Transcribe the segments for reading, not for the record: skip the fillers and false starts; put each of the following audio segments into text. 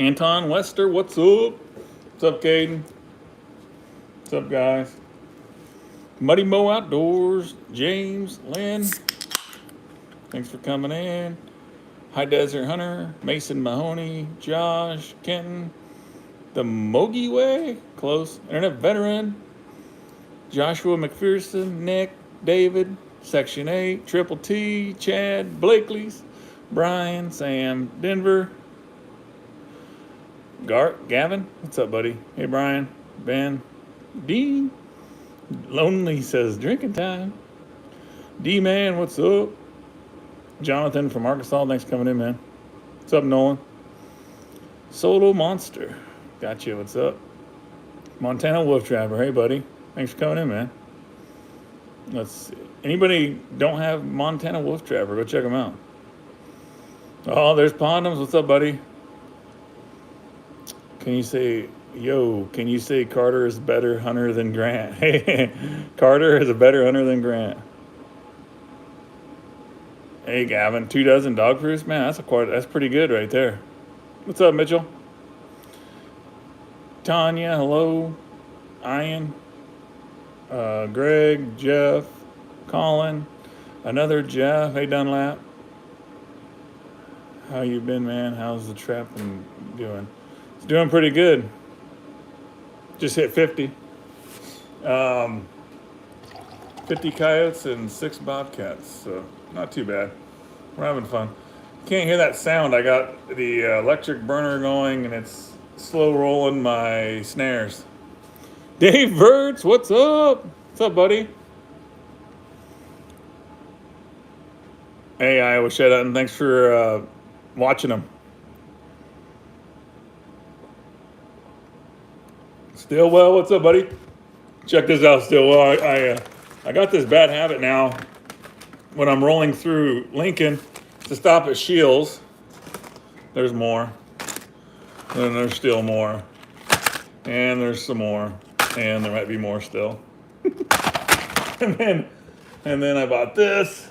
Anton Wester, what's up? What's up, Caden? What's up, guys? Muddy Mo Outdoors, James, Lynn, thanks for coming in. High Desert Hunter, Mason Mahoney, Josh, Kenton, the Mogi Way, close, Internet Veteran, Joshua McPherson, Nick, David, Section 8, Triple T, Chad, Blakely's, Brian, Sam, Denver, Gavin, what's up, buddy? Hey, Brian, Ben, Dean, Lonely says drinking time. D-Man, what's up? Jonathan from Arkansas, thanks for coming in, man. What's up, Nolan? Solo Monster, got you, what's up? Montana Wolf Trapper, hey, buddy. Thanks for coming in, man. Let's see. Anybody don't have Montana Wolf Trapper, go check them out. Oh, there's Pondoms, what's up, buddy? Can you say Carter is a better hunter than Grant? Hey, Carter is a better hunter than Grant. Hey, Gavin, 2 dozen dog proofs? Man, that's pretty good right there. What's up, Mitchell? Tanya, hello. Ian, Greg, Jeff, Colin, another Jeff. Hey, Dunlap. How you been, man? How's the trapping doing? It's doing pretty good. Just hit 50. 50 coyotes and 6 bobcats, so not too bad. We're having fun. Can't hear that sound. I got the electric burner going and it's slow rolling my snares. Dave Verts, what's up? What's up, buddy? Hey, Iowa Shut-In, thanks for watching them. Stillwell, what's up, buddy? Check this out, Stillwell. I got this bad habit now when I'm rolling through Lincoln to stop at Shields. There's more. And there's still more. And there's some more. And there might be more still. and then I bought this.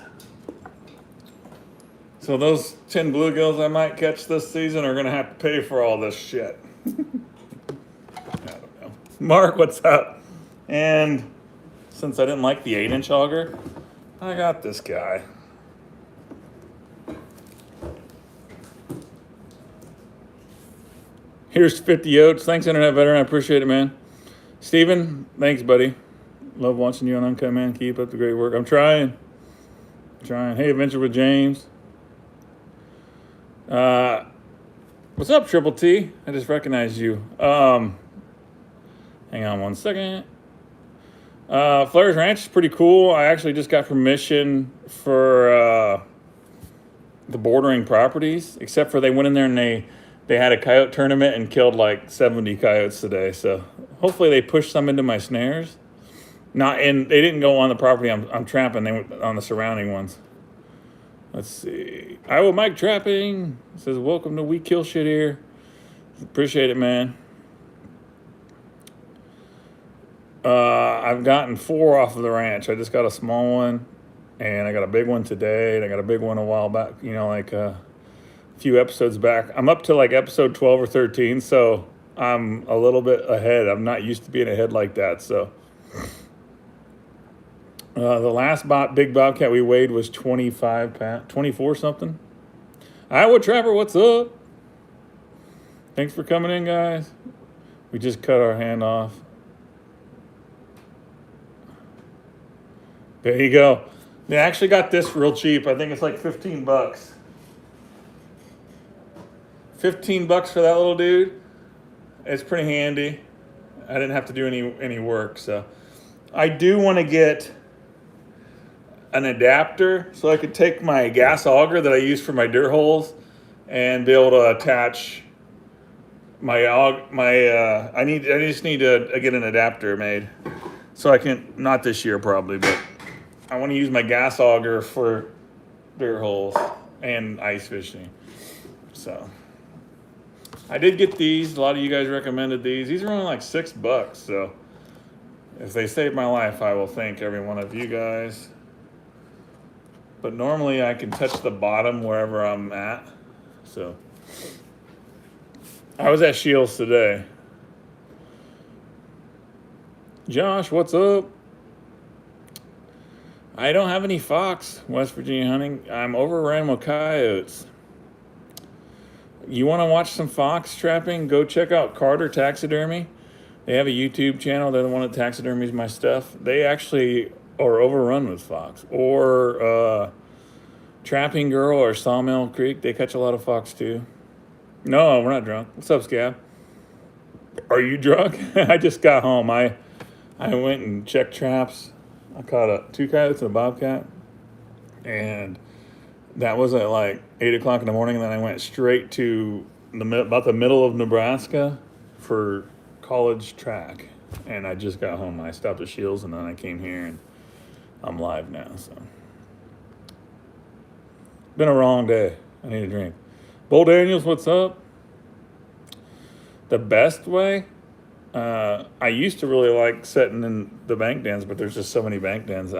So those 10 bluegills I might catch this season are gonna have to pay for all this shit. I don't know. Mark, what's up? And since I didn't like the 8-inch auger, I got this guy. Here's 50 oats. Thanks, Internet Veteran. I appreciate it, man. Steven, thanks, buddy. Love watching you on Uncut, man. Keep up the great work. I'm trying. Hey, Adventure with James. What's up, Triple T? I just recognized you. Hang on one second. Flair's Ranch is pretty cool. I actually just got permission for the bordering properties, except for they went in there and they had a coyote tournament and killed like 70 coyotes today. So hopefully they pushed some into my snares. They didn't go on the property I'm trapping. They went on the surrounding ones. Let's see. Iowa Mike Trapping says, welcome to We Kill Shit here. Appreciate it, man. I've gotten 4 off of the ranch. I just got a small one, and I got a big one today, and I got a big one a while back, like a few episodes back. I'm up to like episode 12 or 13, so I'm a little bit ahead. I'm not used to being ahead like that, so. The last big bobcat we weighed was 25 pounds, 24 something. Iowa Trapper, what's up? Thanks for coming in, guys. We just cut our hand off. There you go. They actually got this real cheap. I think it's like 15 bucks. 15 bucks for that little dude. It's pretty handy. I didn't have to do any work, so. I do want to get an adapter so I could take my gas auger that I use for my dirt holes and be able to attach I just need to get an adapter made. So I can, not this year probably, but I want to use my gas auger for dirt holes and ice fishing. So I did get these. A lot of you guys recommended these. These are only like $6. So if they saved my life, I will thank every one of you guys. But normally I can touch the bottom wherever I'm at. So I was at Shields today. Josh, what's up? I don't have any fox, West Virginia hunting. I'm overrun with coyotes. You want to watch some fox trapping? Go check out Carter Taxidermy. They have a YouTube channel. They're the one that taxidermies my stuff. They actually are overrun with fox. Or Trapping Girl or Sawmill Creek. They catch a lot of fox too. No, we're not drunk. What's up, Scab? Are you drunk? I just got home. I went and checked traps. I caught 2 coyotes and a bobcat. And that was at like 8 o'clock in the morning. And then I went straight to about the middle of Nebraska for college track. And I just got home. I stopped at Shields and then I came here and I'm live now. So been a wrong day. I need a drink. Bull Daniels, what's up? The best way? I used to really like sitting in the bank dens, but there's just so many bank dens.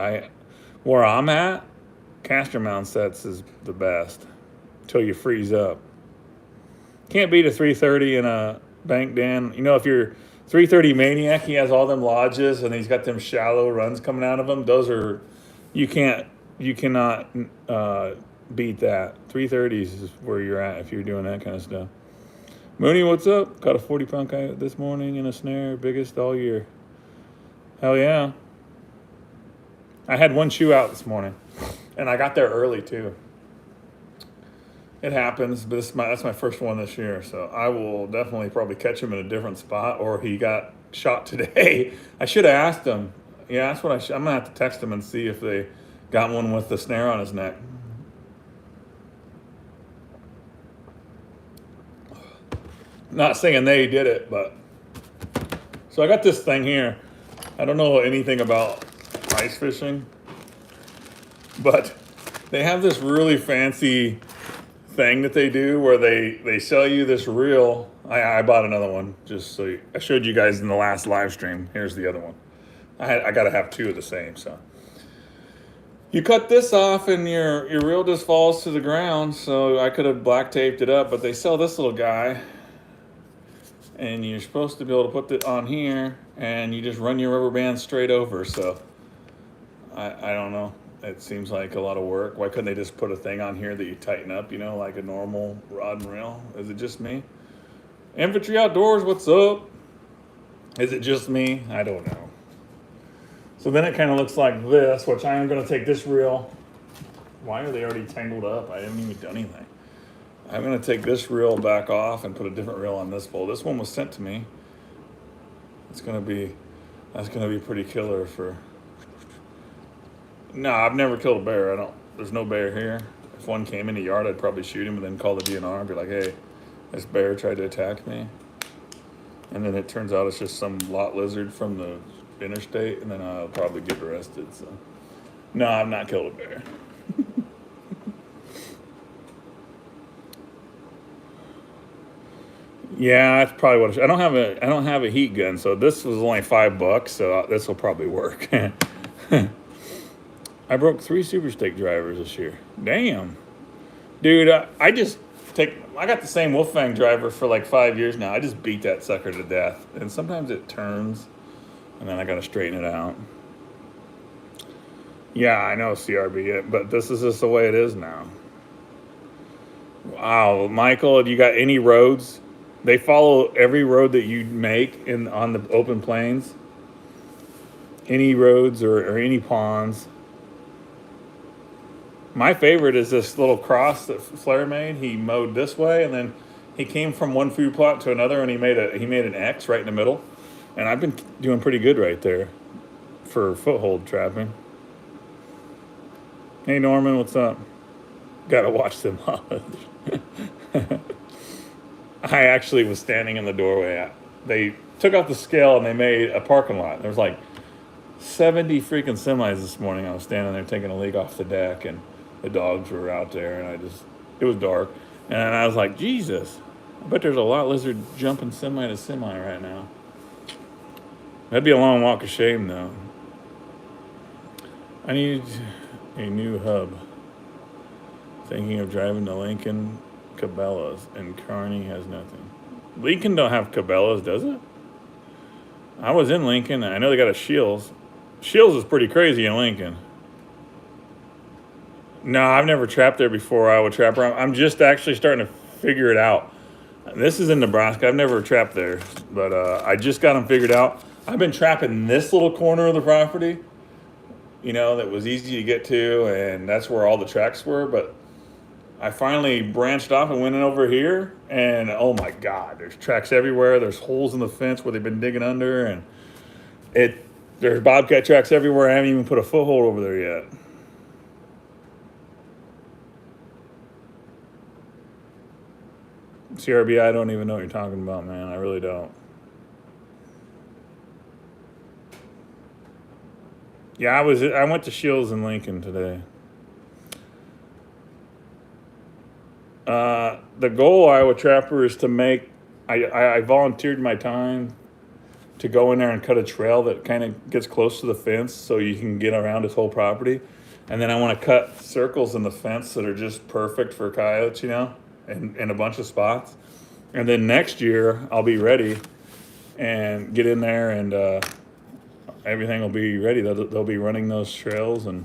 Where I'm at, caster mount sets is the best until you freeze up. Can't beat a 330 in a bank den. You know, if you're 330 Maniac, he has all them lodges and he's got them shallow runs coming out of them. Those are, you cannot beat that. 330s is where you're at if you're doing that kind of stuff. Mooney, what's up? Caught a 40-pound coyote this morning in a snare, biggest all year. Hell yeah. I had one shoe out this morning, and I got there early too. It happens, but that's my first one this year, so I will definitely probably catch him in a different spot, or he got shot today. I should have asked him. Yeah, that's what I'm going to have to text him and see if they got one with the snare on his neck. Not saying they did it, but. So I got this thing here. I don't know anything about ice fishing, but they have this really fancy thing that they do where they sell you this reel. I bought another one just so I showed you guys in the last live stream. Here's the other one. I got to have 2 of the same, so. You cut this off and your reel just falls to the ground, so I could have black taped it up, but they sell this little guy. And you're supposed to be able to put it on here and you just run your rubber band straight over. So I don't know. It seems like a lot of work. Why couldn't they just put a thing on here that you tighten up, you know, like a normal rod and reel? Is it just me? Infantry Outdoors, what's up? Is it just me? I don't know. So then it kind of looks like this, which I am going to take this reel. Why are they already tangled up? I haven't even done anything. I'm going to take this reel back off and put a different reel on this pole. This one was sent to me. That's going to be pretty killer for. No, I've never killed a bear. There's no bear here. If one came in the yard, I'd probably shoot him and then call the DNR and be like, hey, this bear tried to attack me. And then it turns out it's just some lot lizard from the interstate, and then I'll probably get arrested. So, no, I've not killed a bear. Yeah, that's probably what I don't have a heat gun, so this was only $5, so this will probably work. I broke 3 Super Steak drivers this year. Damn, dude, I got the same Wolfgang driver for like 5 years now. I just beat that sucker to death, and sometimes it turns, and then I got to straighten it out. Yeah, I know CRB, but this is just the way it is now. Wow, Michael, you got any roads? They follow every road that you make on the open plains. Any roads or any ponds. My favorite is this little cross that Flair made. He mowed this way, and then he came from one food plot to another, and he made an X right in the middle. And I've been doing pretty good right there for foothold trapping. Hey Norman, what's up? Gotta watch them odds. I actually was standing in the doorway. They took out the scale and they made a parking lot. There was like 70 freaking semis this morning. I was standing there taking a leak off the deck, and the dogs were out there, and it was dark. And I was like, Jesus, I bet there's a lot lizard jumping semi to semi right now. That'd be a long walk of shame, though. I need a new hub. Thinking of driving to Lincoln, Cabela's, and Kearney has nothing. Lincoln don't have Cabela's, does it? I was in Lincoln. I know they got a Shields. Shields is pretty crazy in Lincoln. No, I've never trapped there before. I would trap around. I'm just actually starting to figure it out. This is in Nebraska. I've never trapped there, but I just got them figured out. I've been trapping this little corner of the property, that was easy to get to, and that's where all the tracks were. But I finally branched off and went in over here, and oh my God, there's tracks everywhere. There's holes in the fence where they've been digging under, and there's bobcat tracks everywhere. I haven't even put a foothold over there yet. CRB, I don't even know what you're talking about, man. I really don't. Yeah, I went to Shields in Lincoln today. The goal, Iowa Trapper, is to make. I volunteered my time to go in there and cut a trail that kind of gets close to the fence, so you can get around this whole property. And then I want to cut circles in the fence that are just perfect for coyotes, in a bunch of spots. And then next year I'll be ready and get in there, and everything will be ready. They'll be running those trails. And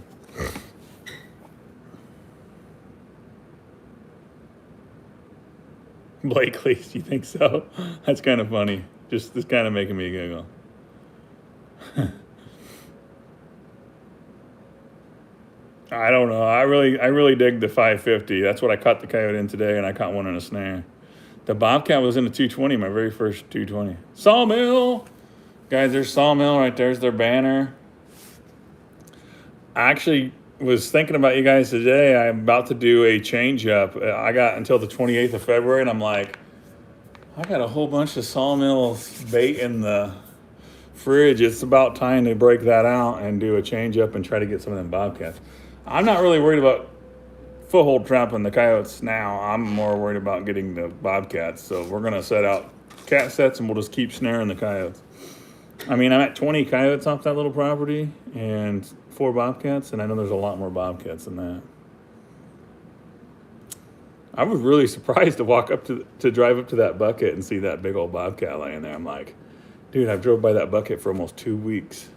Blakely, do you think so? That's kind of funny. Just this kind of making me giggle. I don't know. I really dig the 550. That's what I caught the coyote in today, and I caught one in a snare. The bobcat was in a 220, my very first 220. Sawmill! Guys, there's Sawmill right there's their banner. I actually was thinking about you guys today. I'm about to do a change up. I got until the 28th of February, and I'm like, I got a whole bunch of Sawmill bait in the fridge. It's about time to break that out and do a change up and try to get some of them bobcats. I'm not really worried about foothold trapping the coyotes now. I'm more worried about getting the bobcats. So we're going to set out cat sets, and we'll just keep snaring the coyotes. I mean, I'm at 20 coyotes off that little property and 4 bobcats, and I know there's a lot more bobcats than that. I was really surprised to walk up to drive up to that bucket and see that big old bobcat laying there. I'm like, dude, I've drove by that bucket for almost 2 weeks.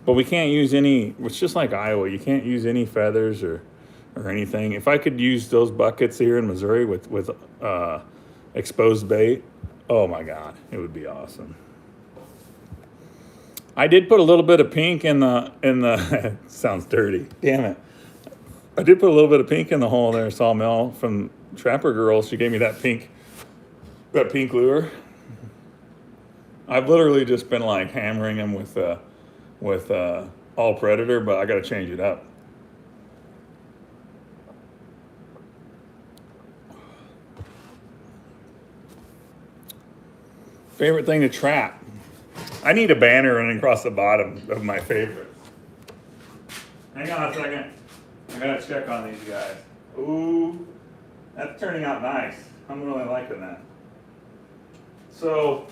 But we can't use any. It's just like Iowa. You can't use any feathers or anything. If I could use those buckets here in Missouri with exposed bait, oh my God, it would be awesome. I did put a little bit of pink in the sounds dirty. Damn it. I did put a little bit of pink in the hole there, Sawmill, from Trapper Girl. She gave me that pink lure. I've literally just been like hammering them with all predator, but I got to change it up. Favorite thing to trap? I need a banner running across the bottom of my favorite. Hang on a second. I gotta check on these guys. Ooh, that's turning out nice. I'm really liking that. So,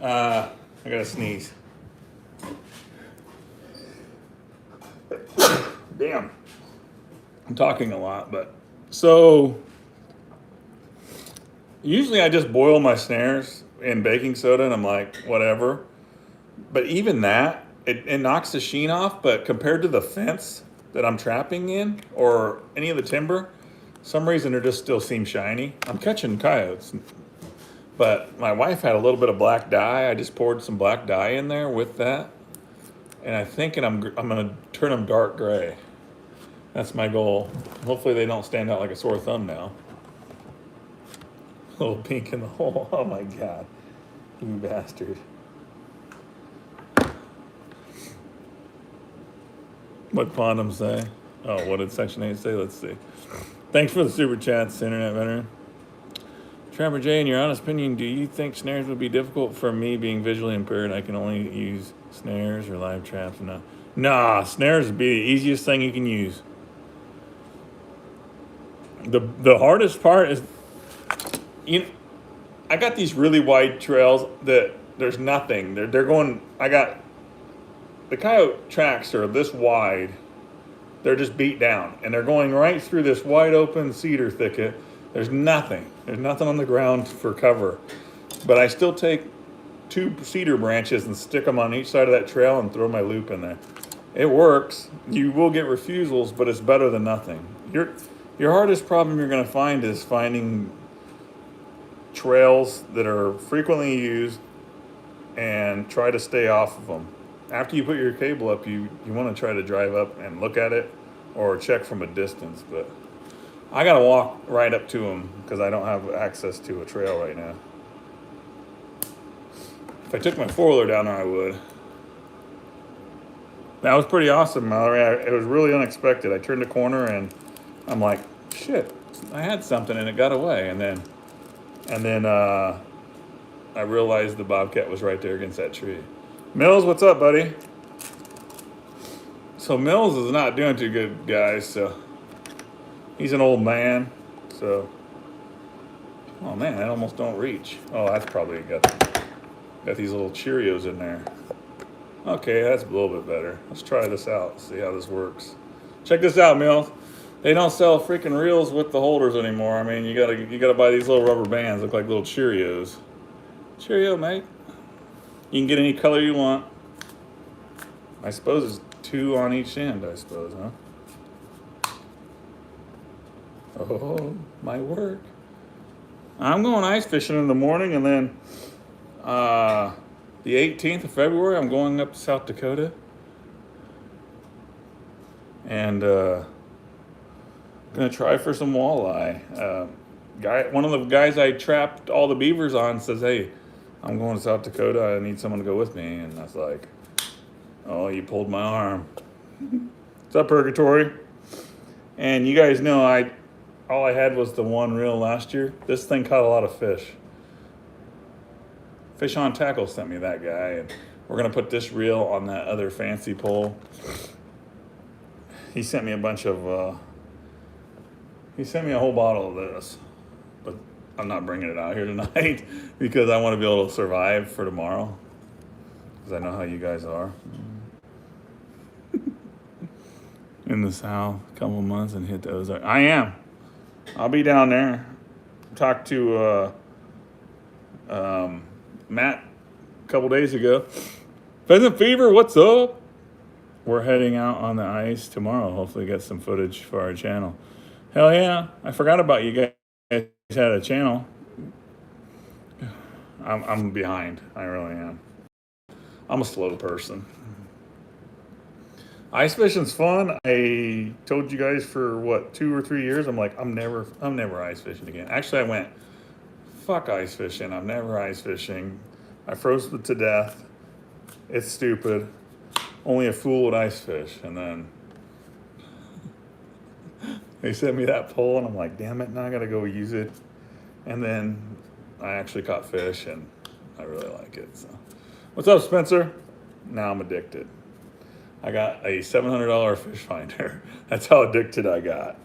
I gotta sneeze. Damn. I'm talking a lot, but so usually I just boil my snares in baking soda, and I'm like, whatever. But even that, it knocks the sheen off. But compared to the fence that I'm trapping in or any of the timber, some reason it just still seems shiny. I'm catching coyotes, but my wife had a little bit of black dye. I just poured some black dye in there with that, and I'm thinking I'm gonna turn them dark gray. That's my goal. Hopefully they don't stand out like a sore thumb now. A little pink in the hole. Oh my God, you bastard. What Pondum say? Oh, what did Section 8 say? Let's see. Thanks for the super chats, Internet Veteran. Trapper J, in your honest opinion, do you think snares would be difficult for me being visually impaired? I can only use snares or live traps. Nah, snares would be the easiest thing you can use. The hardest part is, I got these really wide trails that there's nothing. They're going. I got the coyote tracks are this wide. They're just beat down, and they're going right through this wide open cedar thicket There's nothing. There's nothing on the ground for cover. But I still take 2 cedar branches and stick them on each side of that trail and throw my loop in there. It works. You will get refusals, but it's better than nothing. Your hardest problem you're going to find is finding trails that are frequently used and try to stay off of them. After you put your cable up, you want to try to drive up and look at it or check from a distance. But I got to walk right up to them because I don't have access to a trail right now. If I took my 4-wheeler down there, I would. That was pretty awesome, Mallory. It was really unexpected. I turned a corner and I'm like, shit, I had something and it got away. And then I realized the bobcat was right there against that tree. Mills, what's up, buddy? So Mills is not doing too good, guys. So he's an old man. So, oh man, I almost don't reach. Oh, that's probably got these little Cheerios in there. Okay, that's a little bit better. Let's try this out, see how this works. Check this out, Mills. They don't sell freaking reels with the holders anymore. I mean, you gotta buy these little rubber bands, look like little Cheerios. Cheerio, mate. You can get any color you want. I suppose it's 2 on each end, I suppose, huh? Oh, might work. I'm going ice fishing in the morning, and then the 18th of February, I'm going up to South Dakota. And gonna try for some walleye. One of the guys I trapped all the beavers on says, hey, I'm going to South Dakota. I need someone to go with me. And I was like, oh, you pulled my arm. What's up, Purgatory? And you guys know all I had was the 1 reel last year. This thing caught a lot of fish. Fish on Tackle sent me that guy, and we're gonna put this reel on that other fancy pole. He sent me a bunch of, he sent me a whole bottle of this, but I'm not bringing it out here tonight because I want to be able to survive for tomorrow, because I know how you guys are. In the South, a couple of months and hit those. I am. I'll be down there. Talked to Matt a couple days ago. Pheasant Fever, what's up? We're heading out on the ice tomorrow. Hopefully get some footage for our channel. Hell yeah. I forgot about you guys had a channel. I'm behind. I really am. I'm a slow person. Ice fishing's fun. I told you guys for 2 or 3 years. I'm like, I'm never ice fishing again. Actually, I went, fuck ice fishing. I'm never ice fishing. I froze to death. It's stupid. Only a fool would ice fish. And then they sent me that pole, and I'm like, damn it, now I gotta go use it. And then I actually caught fish, and I really like it. So, what's up, Spencer? Now I'm addicted. I got a $700 fish finder. That's how addicted I got.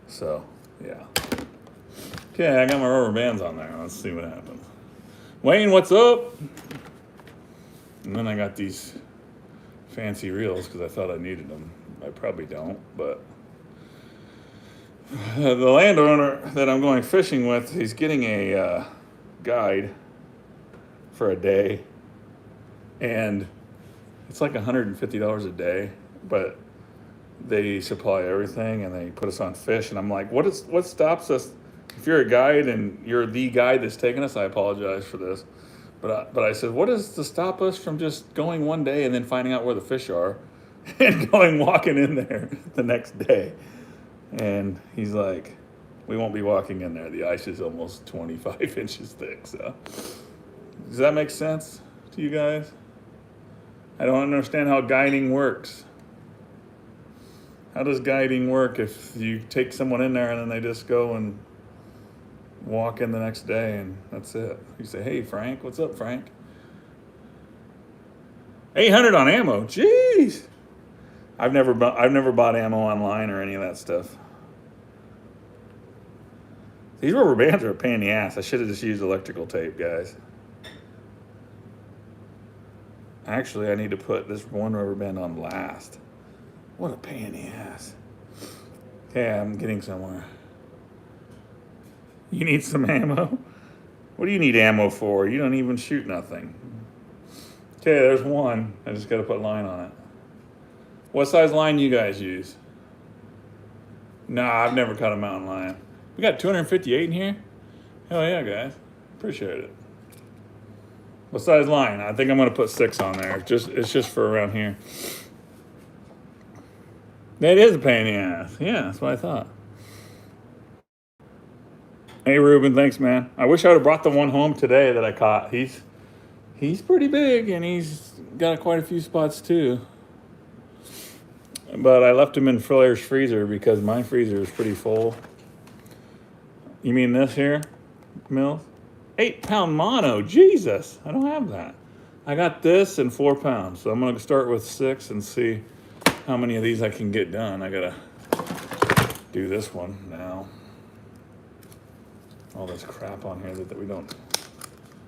So, yeah. Okay, I got my rubber bands on there. Let's see what happens. Wayne, what's up? And then I got these fancy reels because I thought I needed them. I probably don't, but the landowner that I'm going fishing with, he's getting a guide for a day, and it's like $150 a day, but they supply everything and they put us on fish. And I'm like, what stops us? If you're a guide and you're the guide that's taking us, I apologize for this. But I said, what is to stop us from just going one day and then finding out where the fish are and walking in there the next day? And he's like, we won't be walking in there. The ice is almost 25 inches thick. So does that make sense to you guys? I don't understand how guiding works. How does guiding work if you take someone in there and then they just go and walk in the next day and that's it? You say, hey, Frank, what's up, Frank? 800 on ammo, jeez. I've never bought ammo online or any of that stuff. These rubber bands are a pain in the ass. I should have just used electrical tape, guys. Actually, I need to put this one rubber band on last. What a pain in the ass. Okay, I'm getting somewhere. You need some ammo? What do you need ammo for? You don't even shoot nothing. Okay, there's one. I just got to put line on it. What size line you guys use? Nah, I've never caught a mountain lion. We got 258 in here? Hell yeah, guys. Appreciate it. What size line? I think I'm going to put 6 on there. It's just for around here. That is a pain in the ass. Yeah, that's what I thought. Hey, Ruben, thanks, man. I wish I would have brought the one home today that I caught. He's pretty big, and he's got quite a few spots, too. But I left him in Flair's freezer because my freezer is pretty full. You mean this here, Mills? 8-pound mono. Jesus, I don't have that. I got this and 4 pounds. So I'm going to start with 6 and see how many of these I can get done. I got to do this one now. All this crap on here that we don't. It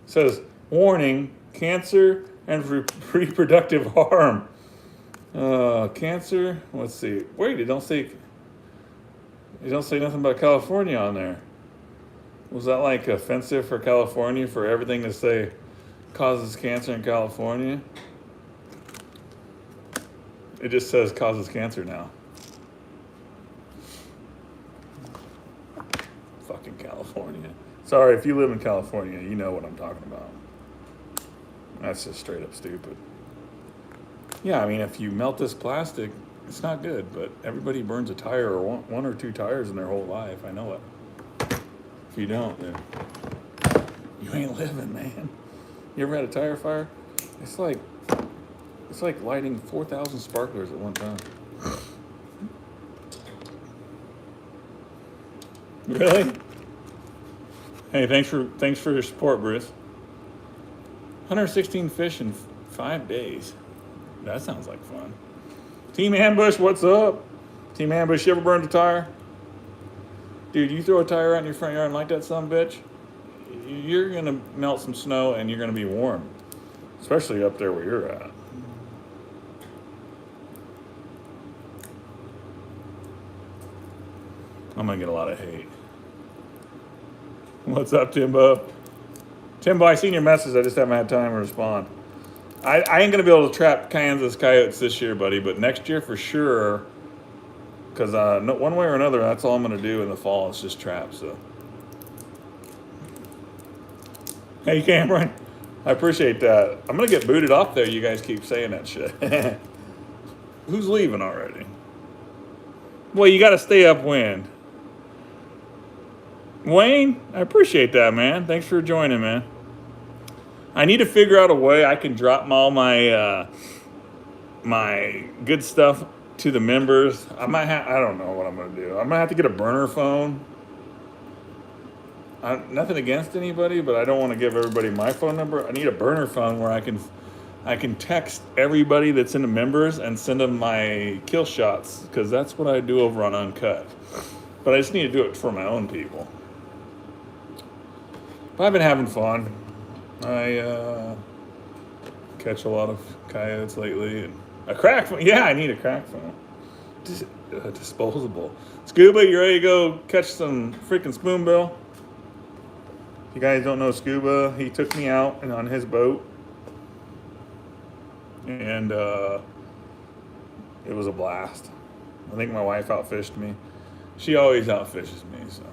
says, warning, cancer and reproductive harm. Cancer, let's see. Wait, you don't say nothing about California on there. Was that like offensive for California for everything to say causes cancer in California? It just says causes cancer now. Fucking California. Sorry, if you live in California, you know what I'm talking about. That's just straight up stupid. Yeah, I mean, if you melt this plastic, it's not good, but everybody burns a tire or one or 2 tires in their whole life. I know it. If you don't, then you ain't living, man. You ever had a tire fire? It's like lighting 4,000 sparklers at one time. Really? Hey, thanks for your support, Bruce. 116 fish in 5 days. That sounds like fun. Team Ambush, what's up? Team Ambush, you ever burned a tire? Dude, you throw a tire out in your front yard and light that son of a bitch, you're going to melt some snow and you're going to be warm. Especially up there where you're at. I'm going to get a lot of hate. What's up, Timbo? Timbo, I seen your message. I just haven't had time to respond. I ain't going to be able to trap Kansas coyotes this year, buddy, but next year for sure, because one way or another, that's all I'm going to do in the fall is just trap, so. Hey, Cameron, I appreciate that. I'm going to get booted off there. You guys keep saying that shit. Who's leaving already? Well, you got to stay upwind. Wayne, I appreciate that, man. Thanks for joining, man. I need to figure out a way I can drop all my my good stuff to the members. I don't know what I'm going to do. I'm going to have to get a burner phone. Nothing against anybody, but I don't want to give everybody my phone number. I need a burner phone where I can text everybody that's in the members and send them my kill shots, because that's what I do over on Uncut. But I just need to do it for my own people. But I've been having fun. I catch a lot of coyotes lately. And a crack phone. Yeah, I need a crack phone. Disposable. Scuba, you ready to go catch some freaking spoonbill? If you guys don't know Scuba, he took me out and on his boat. And it was a blast. I think my wife outfished me. She always outfishes me, so.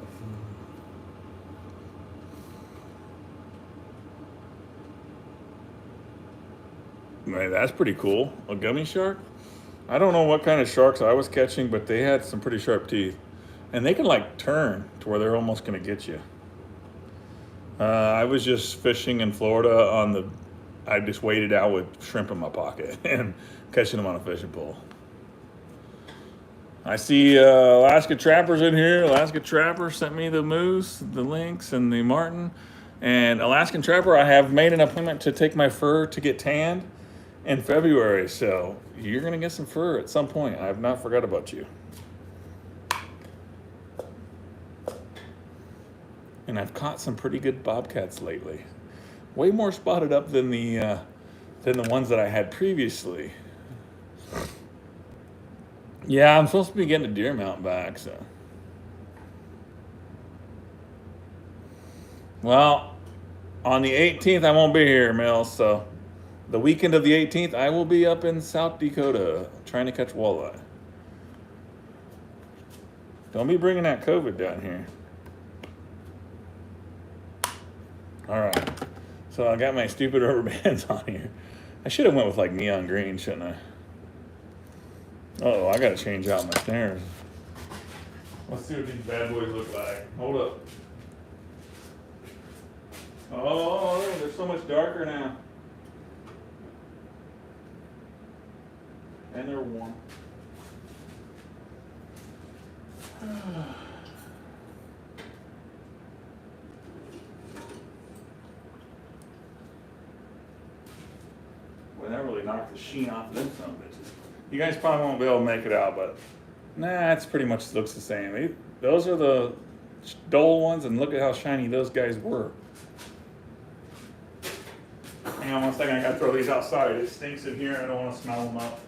Man, that's pretty cool. A gummy shark? I don't know what kind of sharks I was catching, but they had some pretty sharp teeth. And they can like turn to where they're almost going to get you. I was just fishing in Florida I just waded out with shrimp in my pocket and catching them on a fishing pole. I see Alaska Trappers in here. Alaska Trapper sent me the moose, the lynx, and the marten. And Alaskan Trapper, I have made an appointment to take my fur to get tanned in February. So you're going to get some fur at some point. I have not forgot about you. And I've caught some pretty good bobcats lately. Way more spotted up than the ones that I had previously. Yeah, I'm supposed to be getting a deer mount back, so. Well, on the 18th, I won't be here, Mills. So the weekend of the 18th, I will be up in South Dakota trying to catch walleye. Don't be bringing that COVID down here. All right. So I got my stupid rubber bands on here. I should have went with like neon green, shouldn't I? Oh, I gotta change out my snares. Let's see what these bad boys look like. Hold up. Oh, they're so much darker now. And they're warm. Well, that really knocked the sheen off them some bitches. You guys probably won't be able to make it out, but nah, it's pretty much looks the same. Those are the dull ones, and look at how shiny those guys were. Hang on one second, I gotta throw these outside. It stinks in here, I don't wanna smell them up.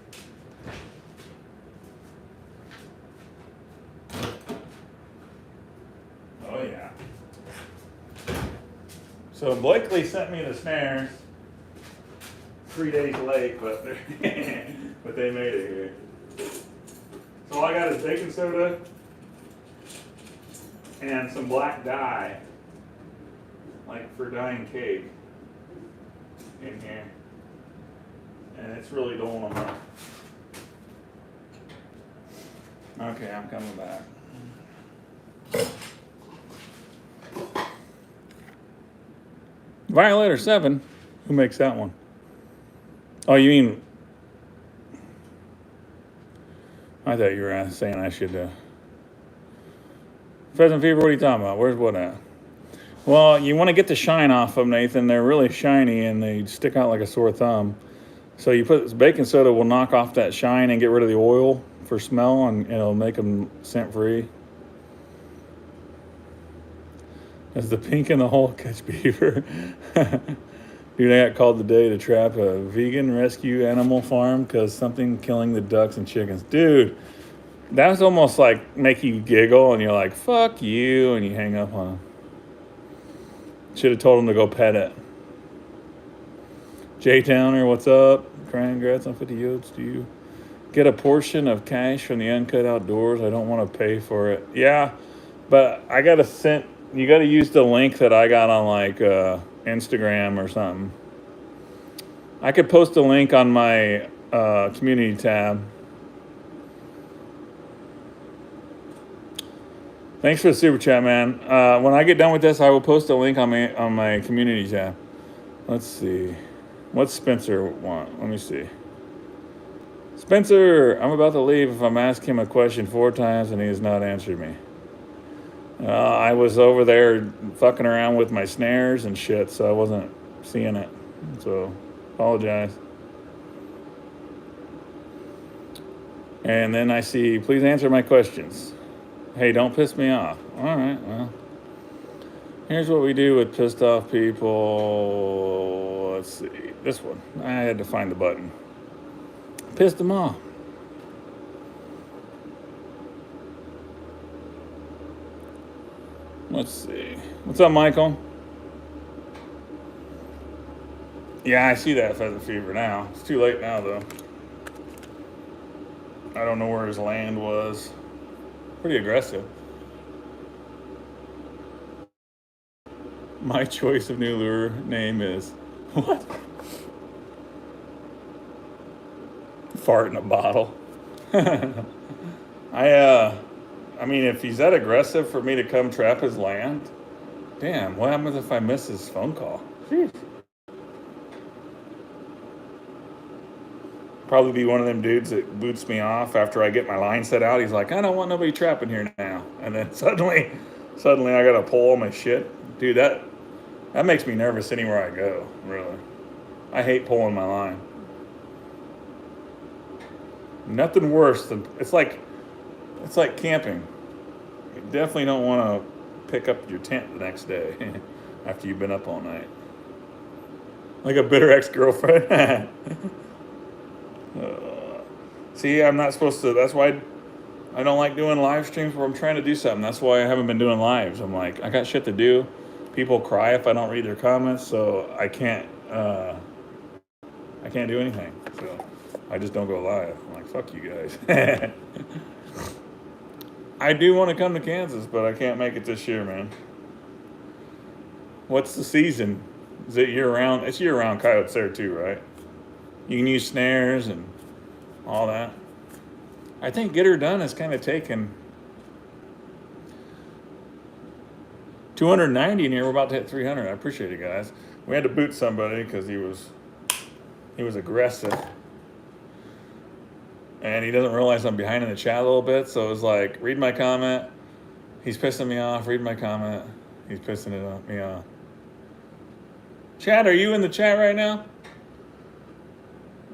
Oh yeah. So Blakely sent me the snares 3 days late, but but they made it here. So all I got is baking soda and some black dye, like for dyeing cake, in here. And it's really doling them up. Okay, I'm coming back. Violator 7? Who makes that one? Oh, you mean... I thought you were saying I should... Pheasant Fever, what are you talking about? Where's what at? Well, you want to get the shine off them, Nathan. They're really shiny and they stick out like a sore thumb. So you put baking soda will knock off that shine and get rid of the oil for smell, and it'll make them scent free. Does the pink in the hole catch beaver? Dude, I got called today to trap a vegan rescue animal farm because something killing the ducks and chickens. Dude, that's almost like make you giggle and you're like, fuck you, and you hang up on them. Should have told him to go pet it. Jay Towner, what's up? Congrats on 50 yotes. Do you get a portion of cash from the Uncut Outdoors? I don't want to pay for it. Yeah, but I got to send... You got to use the link that I got on like Instagram or something. I could post a link on my community tab. Thanks for the super chat, man. When I get done with this, I will post a link on my community tab. Let's see. What's Spencer want? Let me see. Spencer, I'm about to leave if I'm asking him a question 4 times and he has not answered me. I was over there fucking around with my snares and shit, so I wasn't seeing it. So, apologize. And then I see, please answer my questions. Hey, don't piss me off. All right, well. Here's what we do with pissed off people. Let's see. This one. I had to find the button. Pissed them off. Let's see. What's up, Michael? Yeah, I see that Pheasant Fever now. It's too late now, though. I don't know where his land was. Pretty aggressive. My choice of new lure name is... What? Fart in a bottle. I mean, if he's that aggressive for me to come trap his land, damn, what happens if I miss his phone call? Jeez. Probably be one of them dudes that boots me off after I get my line set out. He's like, I don't want nobody trapping here now. And then suddenly I got to pull all my shit. Dude, that makes me nervous anywhere I go, really. I hate pulling my line. Nothing worse than, it's like camping. You definitely don't want to pick up your tent the next day after you've been up all night. Like a bitter ex-girlfriend. See, I'm not supposed to, that's why I don't like doing live streams where I'm trying to do something. That's why I haven't been doing lives. I'm like, I got shit to do. people cry if I don't read their comments, so I can't do anything. So I just don't go live. I'm like, fuck you guys. I do want to come to Kansas, but I can't make it this year, man. What's the season? Is it year round? It's year round coyotes there too, right? You can use snares and all that. I think Get Her Done is kind of taken 290 in here. We're about to hit 300. I appreciate it, guys. We had to boot somebody because he was aggressive. And he doesn't realize I'm behind in the chat a little bit. So it was like, read my comment. He's pissing me off. Read my comment. He's pissing me off. Chad, are you in the chat right now?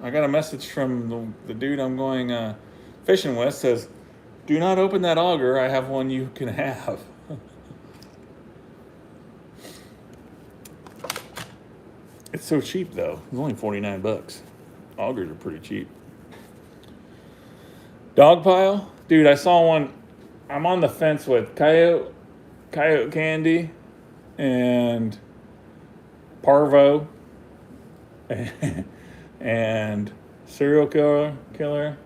I got a message from the dude I'm going fishing with. Says, do not open that auger. I have one you can have. It's so cheap though. It's only 49 bucks. Augers are pretty cheap. Dog pile? Dude, I saw one. I'm on the fence with coyote candy and parvo and serial killer.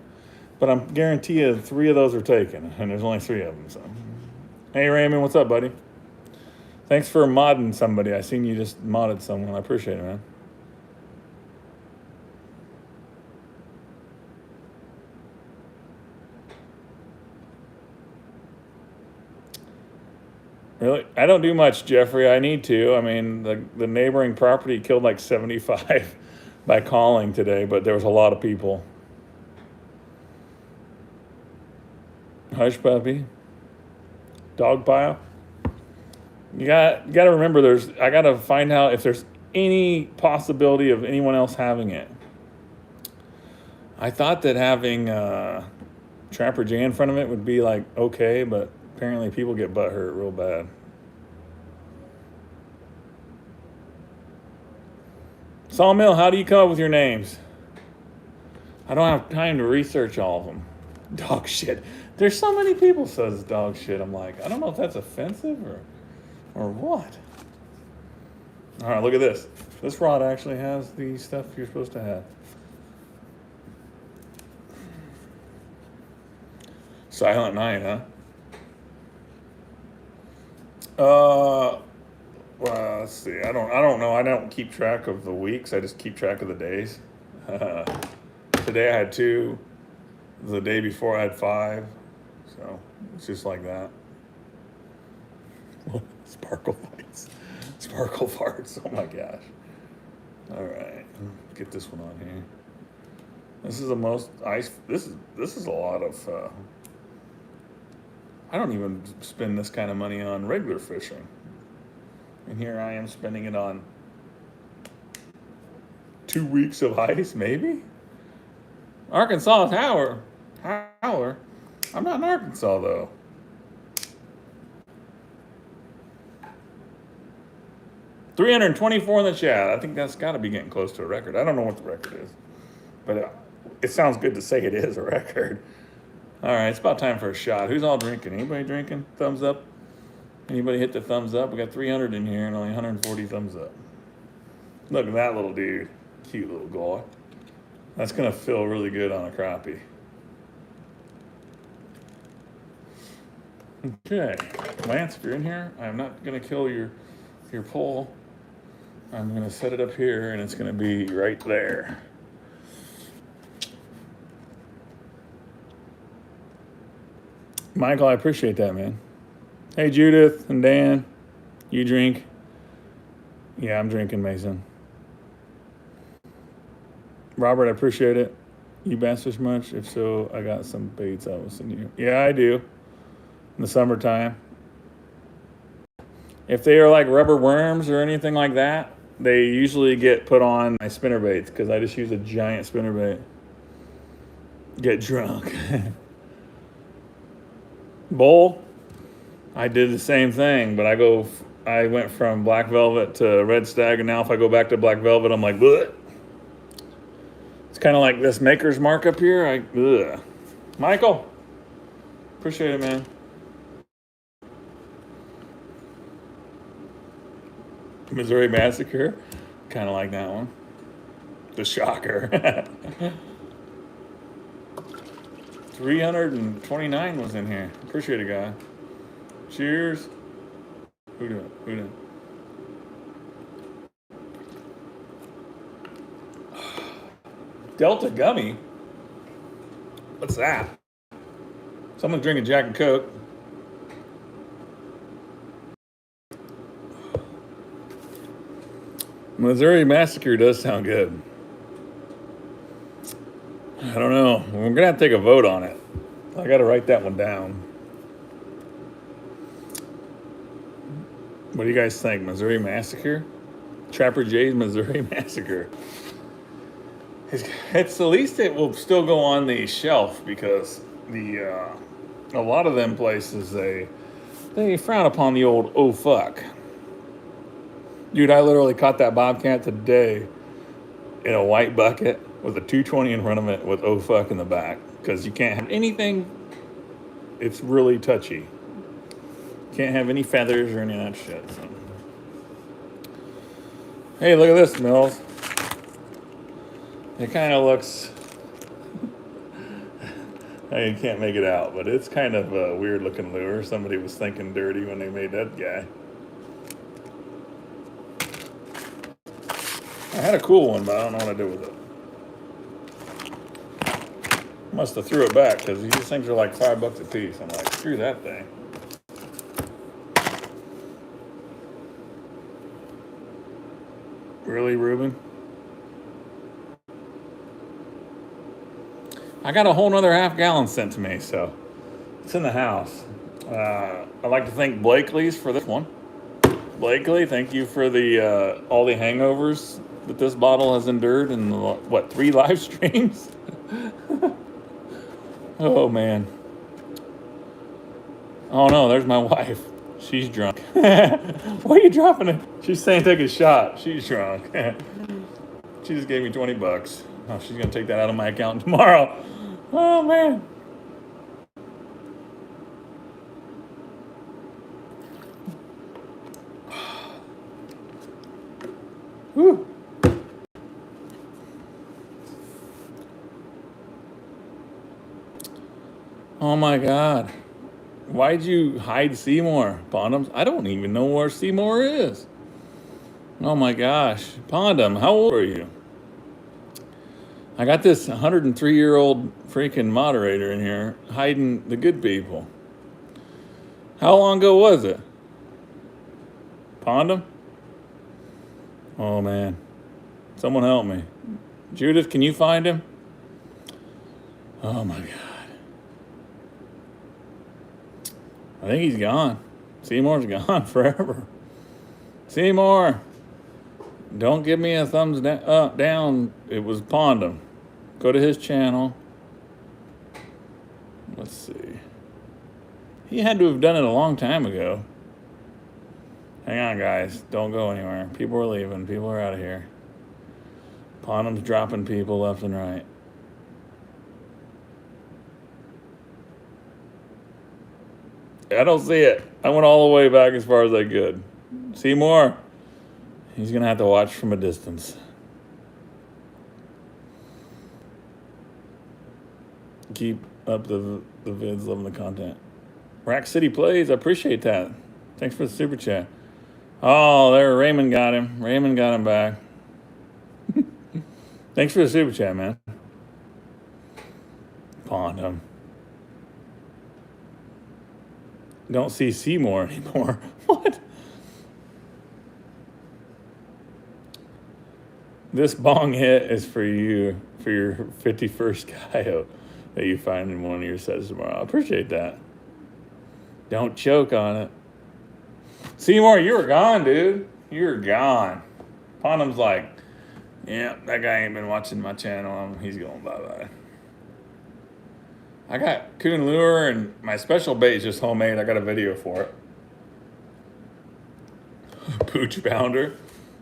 But I'm guaranteed 3 of those are taken, and there's only 3 of them. So, hey Raymond, what's up, buddy? Thanks for modding somebody. I seen you just modded someone. I appreciate it, man. Really? I don't do much, Jeffrey. I need to. I mean, the neighboring property killed like 75 by calling today, but there was a lot of people. Hush puppy. Dog pile. You got to remember I got to find out if there's any possibility of anyone else having it. I thought that having Trapper J in front of it would be like okay, but apparently people get butthurt real bad. Sawmill, how do you come up with your names? I don't have time to research all of them. Dog shit. There's so many people says dog shit. I'm like, I don't know if that's offensive or what. All right, look at this. This rod actually has the stuff you're supposed to have. Silent night, huh? Well, let's see. I don't know. I don't keep track of the weeks. I just keep track of the days. Today I had 2. The day before I had 5. So it's just like that. Sparkle fights. Sparkle farts. Oh my gosh. All right. Get this one on here. This is the most ice. This is a lot of. I don't even spend this kind of money on regular fishing. And here I am spending it on 2 weeks of ice, maybe? Arkansas is Howler. I'm not in Arkansas, though. $324 in the chat. I think that's got to be getting close to a record. I don't know what the record is, but it sounds good to say it is a record. All right, it's about time for a shot. Who's all drinking? Anybody drinking? Thumbs up. Anybody hit the thumbs up? We got 300 in here and only 140 thumbs up. Look at that little dude. Cute little guy. That's going to feel really good on a crappie. Okay. Lance, if you're in here, I'm not going to kill your pole. I'm going to set it up here, and it's going to be right there. Michael, I appreciate that, man. Hey, Judith and Dan, you drink? Yeah, I'm drinking, Mason. Robert, I appreciate it. You bass fish much? If so, I got some baits I will send you. Yeah, I do. In the summertime. If they are like rubber worms or anything like that, they usually get put on my spinner baits because I just use a giant spinner bait. Get drunk. Bowl, I did the same thing, but I went from black velvet to red stag, and now if I go back to black velvet, I'm like, bleh. It's kind of like this maker's mark up here. Bleh. Michael, appreciate it, man. Missouri Massacre. Kind of like that one. The Shocker. 329 was in here. Appreciate it, guy. Cheers. Who did? Who did? Delta Gummy? What's that? Someone's drinking Jack and Coke. Missouri Massacre does sound good. I don't know. We're going to have to take a vote on it. I got to write that one down. What do you guys think? Missouri Massacre? Trapper Jay's Missouri Massacre. It's the least it will still go on the shelf because a lot of them places they frown upon the old oh fuck. Dude, I literally caught that bobcat today in a white bucket with a 220 in front of it with oh fuck in the back because you can't have anything. It's really touchy. Can't have any feathers or any of that shit. So. Hey, look at this, Mills. It kind of looks, you can't make it out, but it's kind of a weird looking lure. Somebody was thinking dirty when they made that guy. I had a cool one, but I don't know what to do with it. Must have threw it back because these things are like $5 a piece. I'm like, screw that thing. Really, Ruben? I got a whole nother half gallon sent to me, so it's in the house. I'd like to thank Blakely's for this one. Blakely, thank you for the all the hangovers that this bottle has endured in, 3 live streams? Oh, man. Oh, no, there's my wife. She's drunk. Why are you dropping it? She's saying take a shot. She's drunk. She just gave me $20. Oh, she's going to take that out of my account tomorrow. Oh, man. Whew. Oh, my God. Why'd you hide Seymour, Pondums? I don't even know where Seymour is. Oh, my gosh. Pondum, how old are you? I got this 103-year-old freaking moderator in here hiding the good people. How long ago was it? Pondum? Oh, man. Someone help me. Judith, can you find him? Oh, my God. I think he's gone. Seymour's gone forever. Seymour, don't give me a thumbs down. It was Pondum. Go to his channel. Let's see. He had to have done it a long time ago. Hang on, guys. Don't go anywhere. People are leaving. People are out of here. Pondum's dropping people left and right. I don't see it. I went all the way back as far as I could. Seymour, he's going to have to watch from a distance. Keep up the vids, loving the content. Rack City Plays, I appreciate that. Thanks for the super chat. Oh, there, Raymond got him. Raymond got him back. Thanks for the super chat, man. Pondum. Don't see Seymour anymore. What? This bong hit is for you, for your 51st coyote that you find in one of your sets tomorrow. I appreciate that. Don't choke on it. Seymour, you were gone, dude. You were gone. Pondum's like, yeah, that guy ain't been watching my channel. He's going bye-bye. I got coon lure and my special bait is just homemade. I got a video for it. Pooch pounder.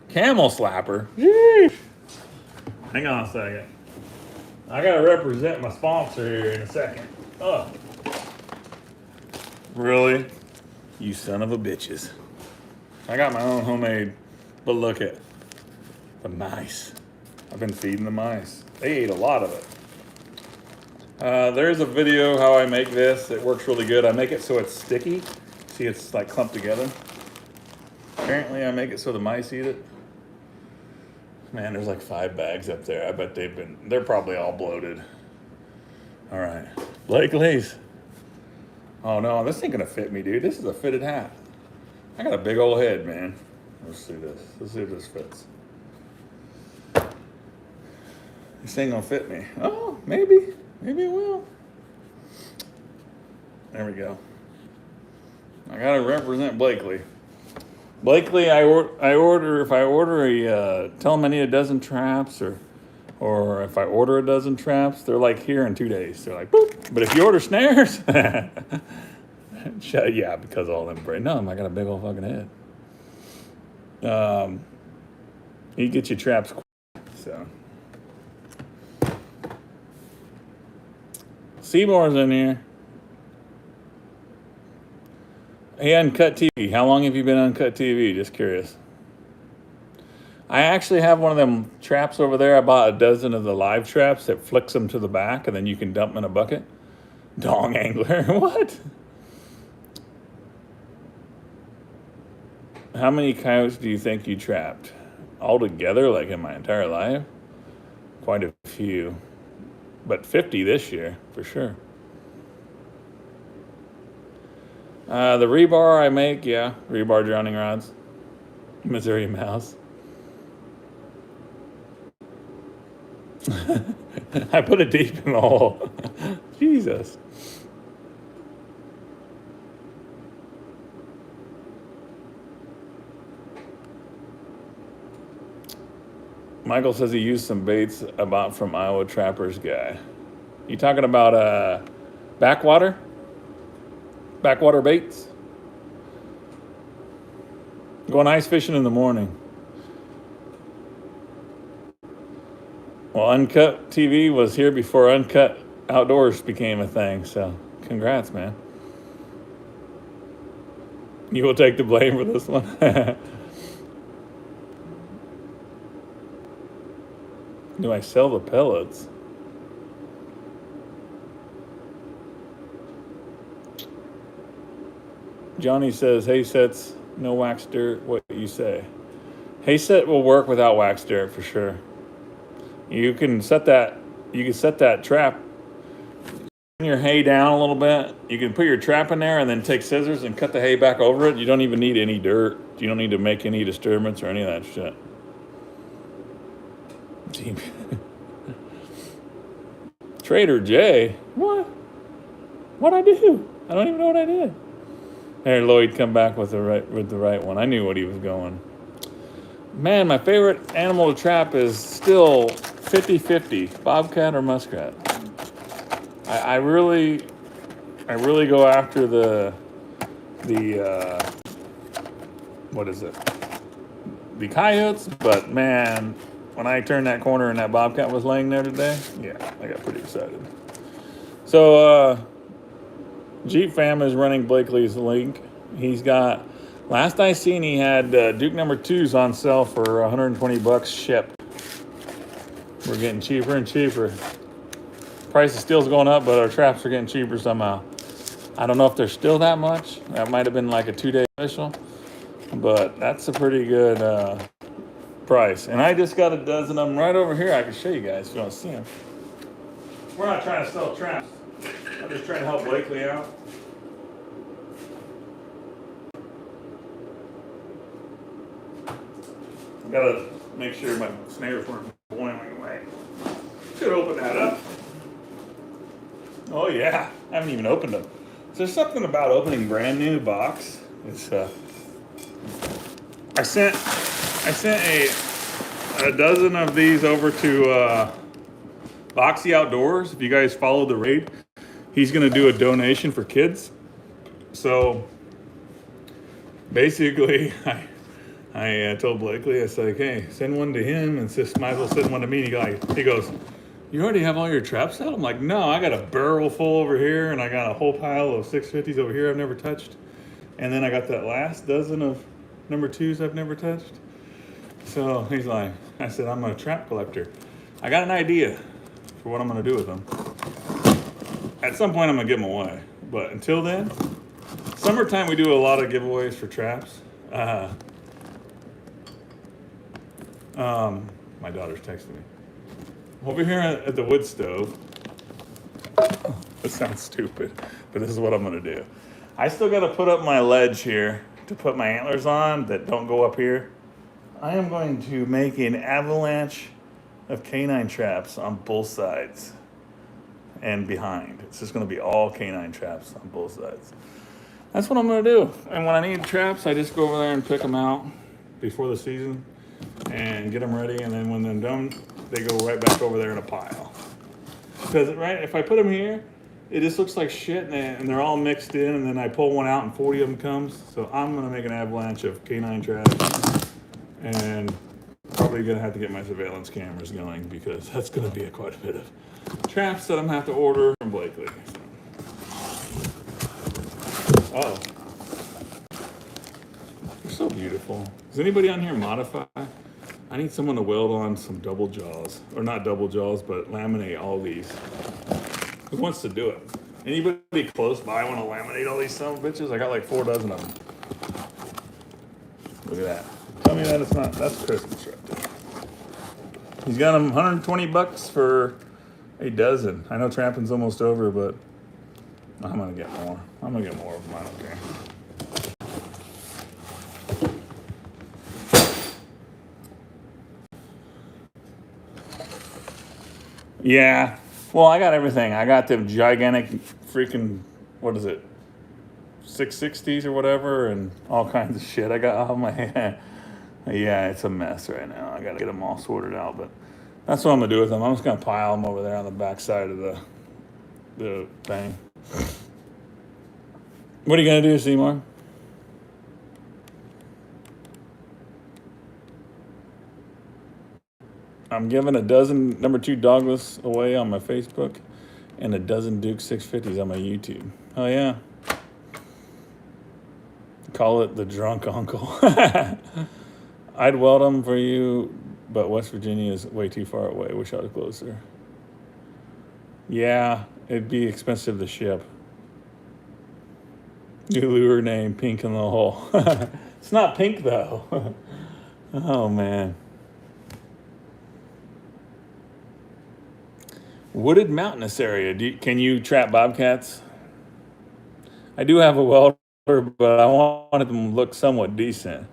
Camel slapper. Yeesh. Hang on a second. I got to represent my sponsor here in a second. Oh. Really? You son of a bitches. I got my own homemade But look at the mice. I've been feeding the mice. They ate a lot of it. There's a video how I make this. It works really good. I make it so it's sticky. See, it's like clumped together. Apparently I make it so the mice eat it. Man, there's like 5 bags up there. I bet they're probably all bloated. All right, Blakely's. Oh no, this ain't gonna fit me, dude. This is a fitted hat. I got a big old head, man. Let's see this. Let's see if this fits. This ain't gonna fit me. Oh, maybe. Maybe it will. There we go. I gotta represent Blakely. Blakely, if I order tell them I need a dozen traps, or if I order a dozen traps, they're like here in 2 days. They're like, boop. But if you order snares, yeah, because all them brain. No, I got a big old fucking head. You get your traps quick, so. Seymour's in here. Hey, Uncut TV. How long have you been Uncut TV? Just curious. I actually have one of them traps over there. I bought a dozen of the live traps that flicks them to the back, and then you can dump them in a bucket. Dong angler. What? How many coyotes do you think you trapped? Altogether, like in my entire life? Quite a few. But 50 this year, for sure. The rebar I make, yeah. Rebar drowning rods. Missouri Mouse. I put it deep in the hole. Jesus. Michael says he used some baits I bought from Iowa Trappers guy. You talking about backwater? Backwater baits? Going ice fishing in the morning. Well, Uncut TV was here before Uncut Outdoors became a thing, so congrats, man. You will take the blame for this one. Do I sell the pellets? Johnny says, hay sets, no wax dirt. What do you say? Hay set will work without wax dirt for sure. You can set that trap, turn your hay down a little bit. You can put your trap in there and then take scissors and cut the hay back over it. You don't even need any dirt. You don't need to make any disturbance or any of that shit. Trader J, what? What'd I do? I don't even know what I did. There, Lloyd come back with the right one. I knew what he was going. Man, my favorite animal to trap is still 50-50, bobcat or muskrat. I really go after the what is it? The coyotes, but man, when I turned that corner and that bobcat was laying there today, yeah, I got pretty excited. So, Jeep Fam is running Blakely's link. He's got, last I seen, he had Duke number 2s on sale for $120 shipped. We're getting cheaper and cheaper. Price of steel's going up, but our traps are getting cheaper somehow. I don't know if they're still that much. That might have been like a 2-day special, but that's a pretty good price. And I just got a dozen of them right over here. I can show you guys if you want to see them. We're not trying to sell traps. I'm just trying to help Blakely out. Gotta make sure my snares weren't boiling away. Should open that up. Oh yeah, I haven't even opened them. So there's something about opening brand new box. It's I sent a dozen of these over to Boxy Outdoors. If you guys follow the raid, he's gonna do a donation for kids. So basically, I told Blakely, I said, like, hey, send one to him and just might as well send one to me. And he goes, you already have all your traps out? I'm like, no, I got a barrel full over here and I got a whole pile of 650s over here I've never touched. And then I got that last dozen of number 2s I've never touched. So he's like, I said, I'm a trap collector. I got an idea for what I'm gonna do with them. At some point, I'm gonna give them away. But until then, summertime we do a lot of giveaways for traps. My daughter's texting me. Over here at the wood stove. This sounds stupid, but this is what I'm gonna do. I still gotta put up my ledge here to put my antlers on that don't go up here. I am going to make an avalanche of canine traps on both sides and behind. It's just gonna be all canine traps on both sides. That's what I'm gonna do. And when I need traps, I just go over there and pick them out before the season and get them ready. And then when they're done, they go right back over there in a pile. Because right, if I put them here, it just looks like shit, and they're all mixed in. And then I pull one out, and 40 of them comes. So I'm gonna make an avalanche of canine traps, and probably gonna have to get my surveillance cameras going because that's gonna be quite a bit of traps that I'm gonna have to order from Blakely. Oh, they're so beautiful. Does anybody on here modify? I need someone to weld on some double jaws, or not double jaws, but laminate all these. Who wants to do it? Anybody close by want to laminate all these son of bitches? I got like 4 dozen of them. Look at that. Tell me that it's not. That's Christmas right there. He's got them $120 for a dozen. I know trapping's almost over, but I'm gonna get more. I'm gonna get more of them. I don't care. Yeah. Well, I got everything. I got them gigantic freaking, what is it, 660s or whatever, and all kinds of shit. I got all my, yeah, it's a mess right now. I got to get them all sorted out, but that's what I'm going to do with them. I'm just going to pile them over there on the back side of the thing. What are you going to do, Seymour? I'm giving a dozen number 2 Douglas away on my Facebook and a dozen Duke 650s on my YouTube. Oh, yeah. Call it the drunk uncle. I'd weld them for you, but West Virginia is way too far away. Wish I was closer. Yeah, it'd be expensive to ship. New lure name, Pink in the Hole. It's not pink, though. Oh, man. Wooded mountainous area. Can you trap bobcats? I do have a welder, but I wanted them to look somewhat decent.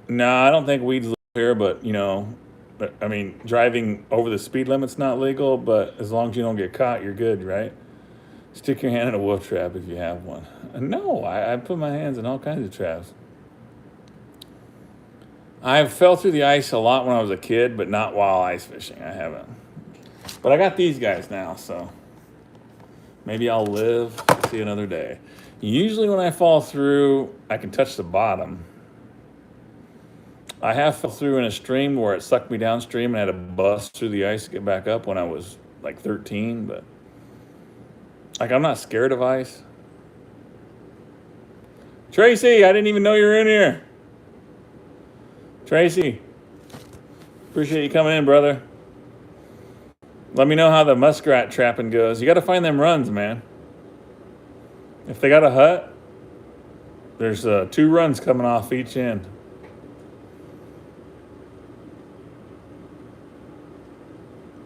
No, I don't think weeds live here, but I mean, driving over the speed limit's not legal, but as long as you don't get caught, you're good, right? Stick your hand in a wolf trap if you have one. No, I put my hands in all kinds of traps. I fell through the ice a lot when I was a kid, but not while ice fishing. I haven't. But I got these guys now, so maybe I'll live to see another day. Usually when I fall through, I can touch the bottom. I have fell through in a stream where it sucked me downstream and I had to bust through the ice to get back up when I was like 13, but I'm not scared of ice. Tracy, I didn't even know you were in here. Tracy, appreciate you coming in, brother. Let me know how the muskrat trapping goes. You got to find them runs, man. If they got a hut, there's 2 runs coming off each end.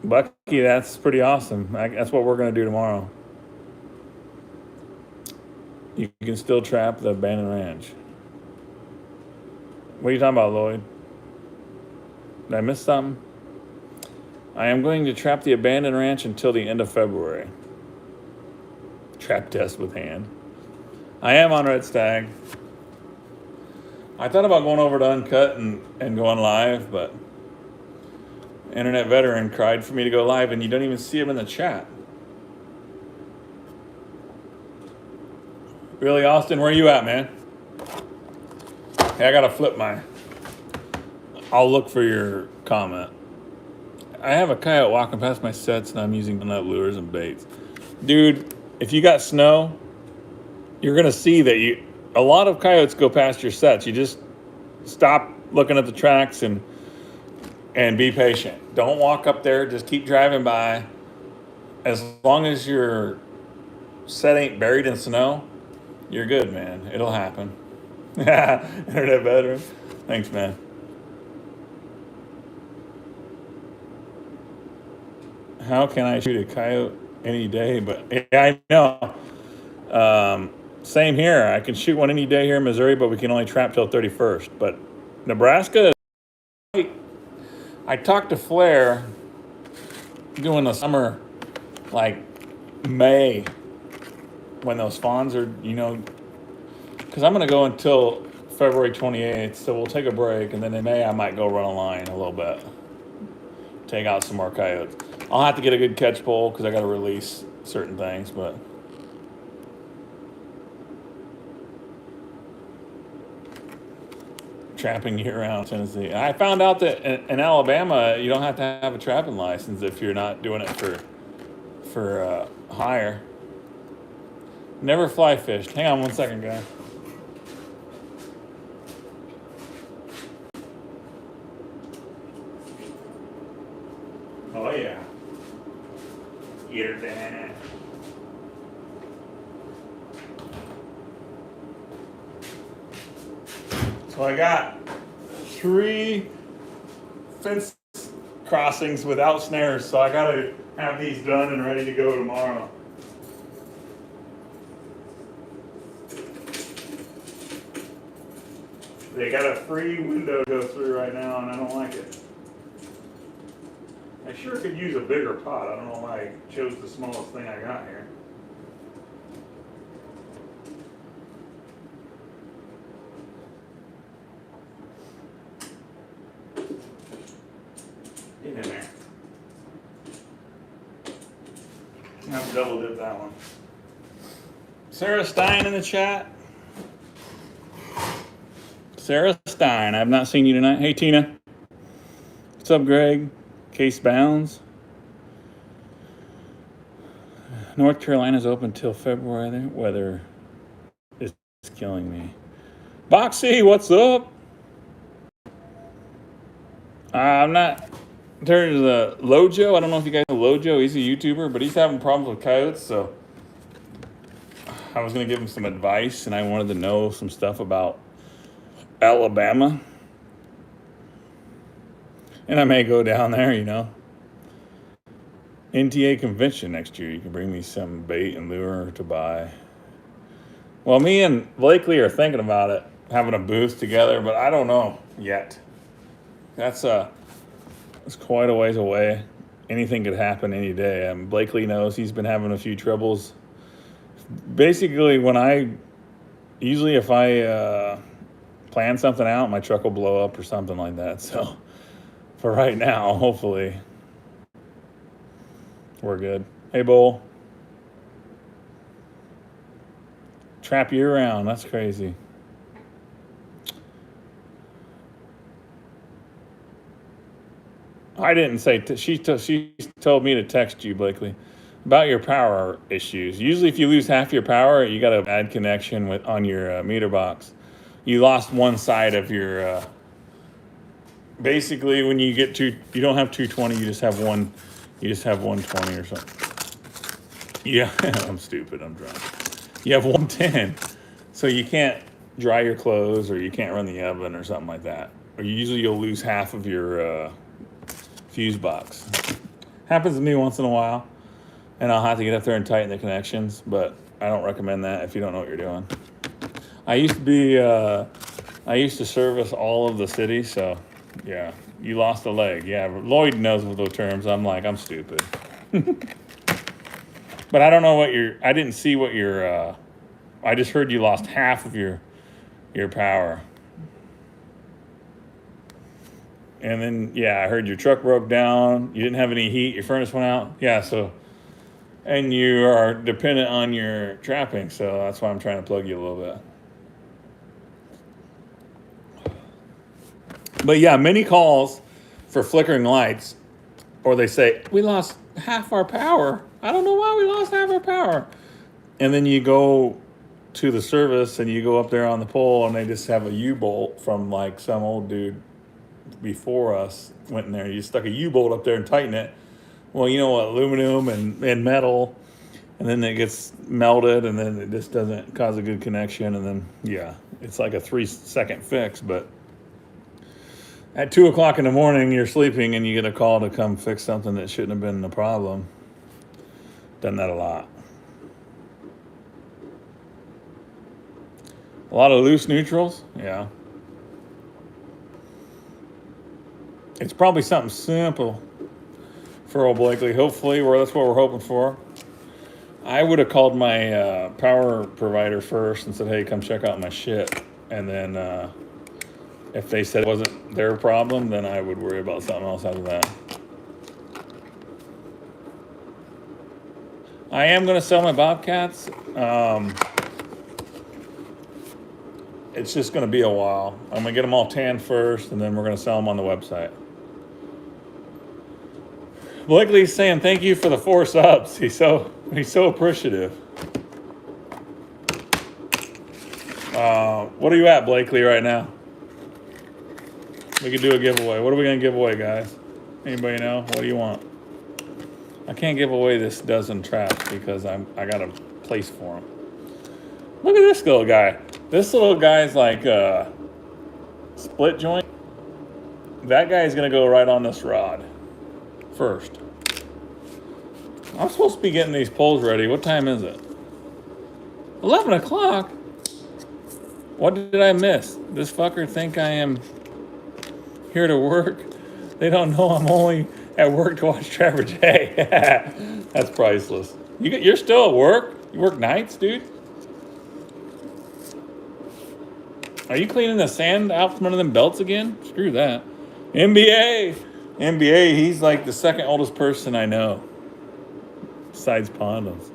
Bucky, that's pretty awesome. That's what we're going to do tomorrow. You can still trap the abandoned ranch. What are you talking about, Lloyd? Did I miss something? I am going to trap the abandoned ranch until the end of February. Trap test with hand. I am on Red Stag. I thought about going over to Uncut and going live, but Internet Veteran cried for me to go live, and you don't even see him in the chat. Really, Austin? Where you at, man? Hey, I gotta flip I'll look for your comment. I have a coyote walking past my sets, and I'm using nut lures and baits. Dude, if you got snow, you're gonna see that a lot of coyotes go past your sets. You just stop looking at the tracks and be patient. Don't walk up there. Just keep driving by. As long as your set ain't buried in snow, you're good, man. It'll happen. Internet veteran. Thanks, man. How can I shoot a coyote any day? But yeah, I know. Same here. I can shoot one any day here in Missouri, but we can only trap till 31st. But Nebraska, I talked to Flair doing the summer, like May, when those fawns are, because I'm going to go until February 28th, so we'll take a break, and then in May I might go run a line a little bit, take out some more coyotes. I'll have to get a good catch pole because I got to release certain things, but trapping year-round Tennessee. And I found out that in Alabama you don't have to have a trapping license if you're not doing it for hire. Never fly fished. Hang on one second, guys. Oh yeah. Get her down. So I got 3 fence crossings without snares, so I gotta have these done and ready to go tomorrow. They got a free window to go through right now, and I don't like it. I sure could use a bigger pot. I don't know why I chose the smallest thing I got here. Get in there. I'm gonna have to double dip that one. Sarah Stein in the chat. Sarah Stein, I've not seen you tonight. Hey Tina. What's up, Greg? Case Bounds. North Carolina's open till February. The weather is killing me. Boxy, what's up? I'm not. In terms of the Lojo, I don't know if you guys know Lojo. He's a YouTuber, but he's having problems with coyotes, so I was going to give him some advice, and I wanted to know some stuff about Alabama. And I may go down there, NTA convention next year. You can bring me some bait and lure to buy. Well, me and Blakely are thinking about it, having a booth together, but I don't know yet. That's quite a ways away. Anything could happen any day. Blakely knows he's been having a few troubles. Basically, if I plan something out, my truck will blow up or something like that. So for right now, hopefully we're good. Hey, Bull. Trap year round. That's crazy. I didn't say, she told me to text you, Blakely, about your power issues. Usually if you lose half your power, you got a bad connection on your meter box. You lost one side of your, basically when you get you don't have 220, you just have 120 or something. Yeah, I'm stupid, I'm drunk. You have 110, so you can't dry your clothes or you can't run the oven or something like that. Or usually you'll lose half of your fuse box. Happens to me once in a while, and I'll have to get up there and tighten the connections, but I don't recommend that if you don't know what you're doing. I used to service all of the city, so yeah, you lost a leg. Yeah, Lloyd knows those terms. I'm stupid. But I don't know I didn't see what I just heard you lost half of your power. And then, yeah, I heard your truck broke down. You didn't have any heat. Your furnace went out. Yeah, and you are dependent on your trapping. So that's why I'm trying to plug you a little bit. But yeah, many calls for flickering lights, or they say, we lost half our power. I don't know why we lost half our power. And then you go to the service and you go up there on the pole and they just have a U-bolt from like some old dude before us went in there. You stuck a U-bolt up there and tighten it. Well, you know what, aluminum and metal, and then it gets melted and then it just doesn't cause a good connection. And then, yeah, it's like a 3-second fix. But at 2 o'clock in the morning, you're sleeping and you get a call to come fix something that shouldn't have been the problem. Done that a lot. A lot of loose neutrals, yeah. It's probably something simple for old Blakely. Hopefully, that's what we're hoping for. I would have called my power provider first and said, hey, come check out my shit. And then if they said it wasn't their problem, then I would worry about something else after that. I am going to sell my Bobcats. It's just going to be a while. I'm going to get them all tanned first, and then we're going to sell them on the website. Blakely's saying thank you for the 4 subs. He's so appreciative. What are you at, Blakely, right now? We could do a giveaway. What are we going to give away, guys? Anybody know? What do you want? I can't give away this dozen traps because I got a place for them. Look at this little guy. This little guy's like split joint. That guy's going to go right on this rod first. I'm supposed to be getting these poles ready. What time is it? 11 o'clock? What did I miss? This fucker think I am here to work? They don't know I'm only at work to watch Trapper J. That's priceless. You're still at work? You work nights, dude? Are you cleaning the sand out from under them belts again? Screw that. NBA, he's like the second oldest person I know. Besides Pondos.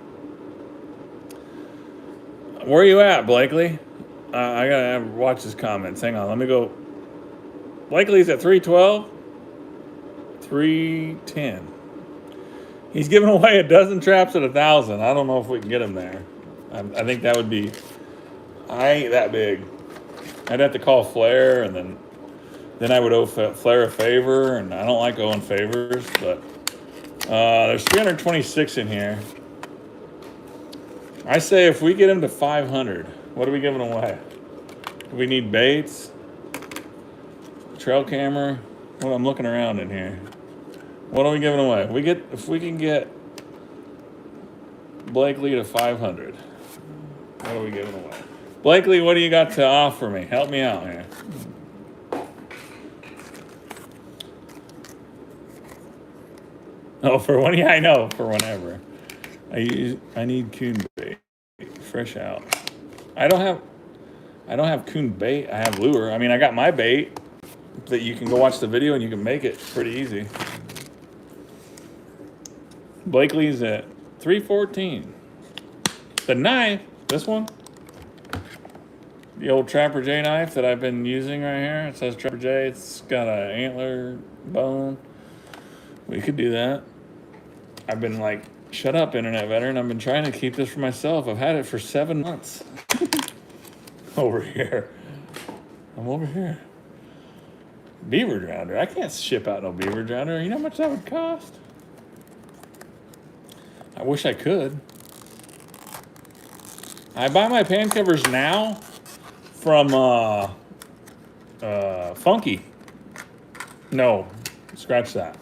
Where are you at, Blakely? I gotta watch his comments. Hang on, let me go. Blakely's at 312. 310. He's giving away a dozen traps at 1,000. I don't know if we can get him there. I think that would be. I ain't that big. I'd have to call Flair, and then I would owe Flair a favor, and I don't like owing favors, but there's 326 in here. I say if we get him to 500, what are we giving away? Do we need baits? Trail camera? Well, I'm looking around in here. What are we giving away? If we can get Blakely to 500, what are we giving away? Blakely, what do you got to offer me? Help me out here. Oh, for one? Yeah, I know. For whenever. I need coon bait. Fresh out. I don't have coon bait. I have lure. I mean, I got my bait that you can go watch the video and you can make it pretty easy. Blakely's at 314. The knife, this one, the old Trapper J knife that I've been using right here. It says Trapper J. It's got an antler bone. We could do that. I've been like, shut up, internet veteran. I've been trying to keep this for myself. I've had it for 7 months. Over here. I'm over here. Beaver drowner. I can't ship out no beaver drowner. You know how much that would cost? I wish I could. I buy my pan covers now from Funky. No, scratch that.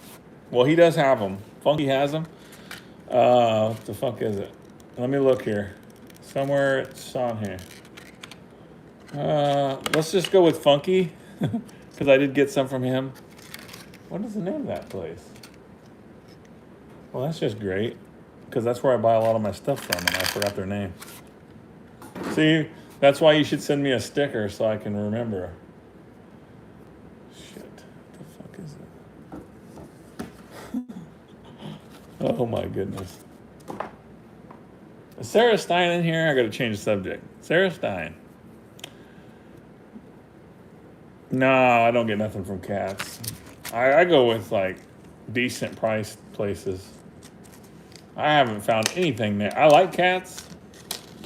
Well, he does have them. Funky has them. What the fuck is it? Let me look here. Somewhere it's on here. Let's just go with Funky, because I did get some from him. What is the name of that place? Well, that's just great, because that's where I buy a lot of my stuff from, and I forgot their name. See, that's why you should send me a sticker so I can remember. Shit, what the fuck is it? Oh my goodness. Is Sarah Stein in here? I gotta change the subject. Sarah Stein. No, I don't get nothing from cats. I go with like decent priced places. I haven't found anything there. I like cats,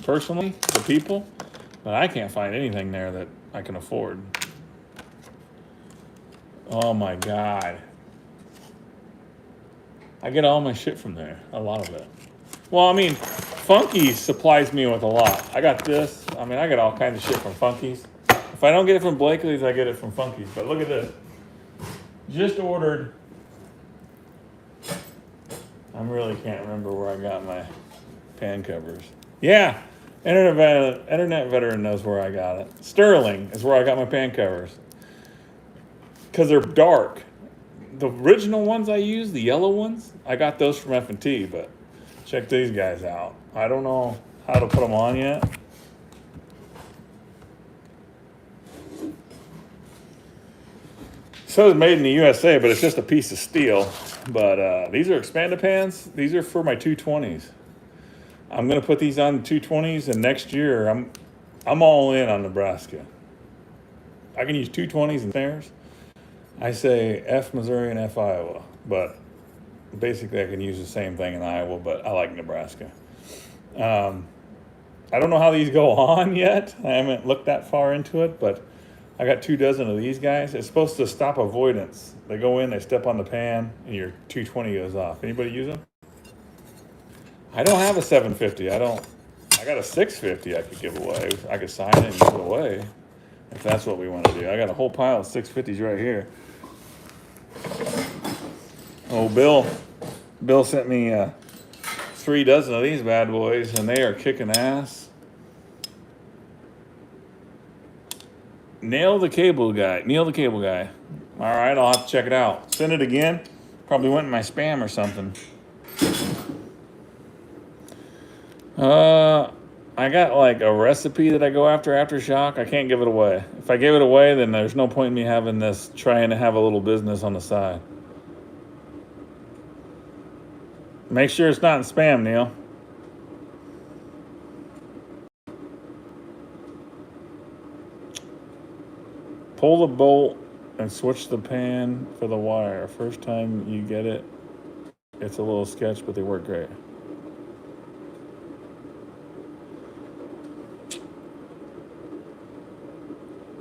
personally, the people, but I can't find anything there that I can afford. Oh my God. I get all my shit from there, a lot of it. Well, I mean, Funky's supplies me with a lot. I got this. I mean, I get all kinds of shit from Funky's. If I don't get it from Blakely's, I get it from Funky's. But look at this. Just ordered. I really can't remember where I got my pan covers. Yeah, Internet Veteran knows where I got it. Sterling is where I got my pan covers. Because they're dark. The original ones I use, the yellow ones, I got those from F&T, but check these guys out. I don't know how to put them on yet. So it's made in the USA, but it's just a piece of steel. But these are expanded pans. These are for my 220s. I'm gonna put these on the 220s, and next year I'm all in on Nebraska. I can use 220s and Snares. I say F Missouri and F Iowa, but basically I can use the same thing in Iowa, but I like Nebraska. I don't know how these go on yet. I haven't looked that far into it, but I got 24 of these guys. It's supposed to stop avoidance. They go in, they step on the pan, and your 220 goes off. Anybody use them? I don't have a 750. I got a 650 I could give away. I could sign it and give it away if that's what we want to do. I got a whole pile of 650s right here. Oh, Bill sent me 36 of these bad boys, and they are kicking ass. Neil the cable guy. All right, I'll have to check it out. Send it again. Probably went in my spam or something. I got like a recipe that I go after Aftershock. I can't give it away. If I give it away, then there's no point in me having this, trying to have a little business on the side. Make sure it's not in spam, Neil. Pull the bolt and switch the pan for the wire. First time you get it, it's a little sketch, but they work great.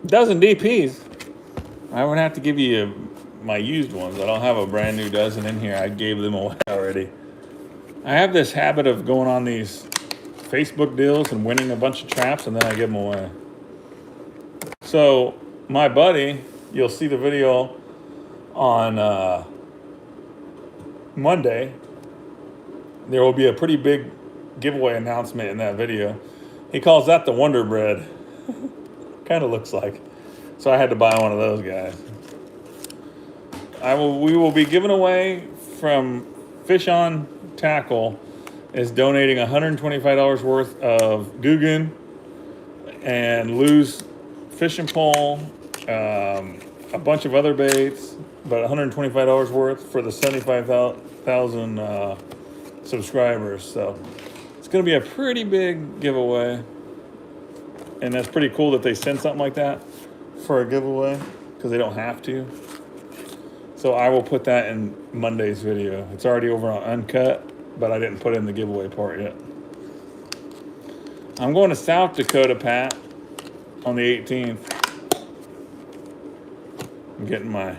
Dozen DPs. I would have to give you my used ones. I don't have a brand new dozen in here. I gave them away already. I have this habit of going on these Facebook deals and winning a bunch of traps, and then I give them away. So my buddy, you'll see the video on Monday. There will be a pretty big giveaway announcement in that video. He calls that the Wonder Bread. Kind of looks like. So I had to buy one of those guys. We will be giving away from Fish on Tackle is donating $125 worth of Guggen and Lou's fishing pole, a bunch of other baits, but $125 worth for the 75,000 subscribers. So it's going to be a pretty big giveaway. And that's pretty cool that they send something like that for a giveaway because they don't have to. So I will put that in Monday's video. It's already over on Uncut, but I didn't put in the giveaway part yet. I'm going to South Dakota, Pat, on the 18th. I'm getting my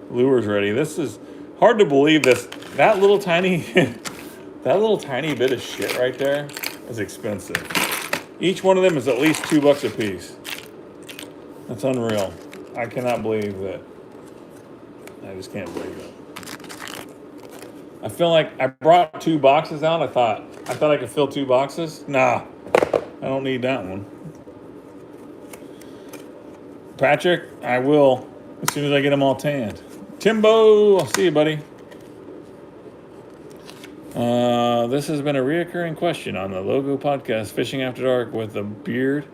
lures ready. This is hard to believe. That little tiny bit of shit right there is expensive. Each one of them is at least $2 a piece. That's unreal. I cannot believe that. I just can't believe it. I feel like I brought 2 boxes out. I thought I could fill 2 boxes. Nah, I don't need that one. Patrick, I will as soon as I get them all tanned. Timbo, I'll see you, buddy. This has been a reoccurring question on the Logo Podcast, Fishing After Dark, with the beard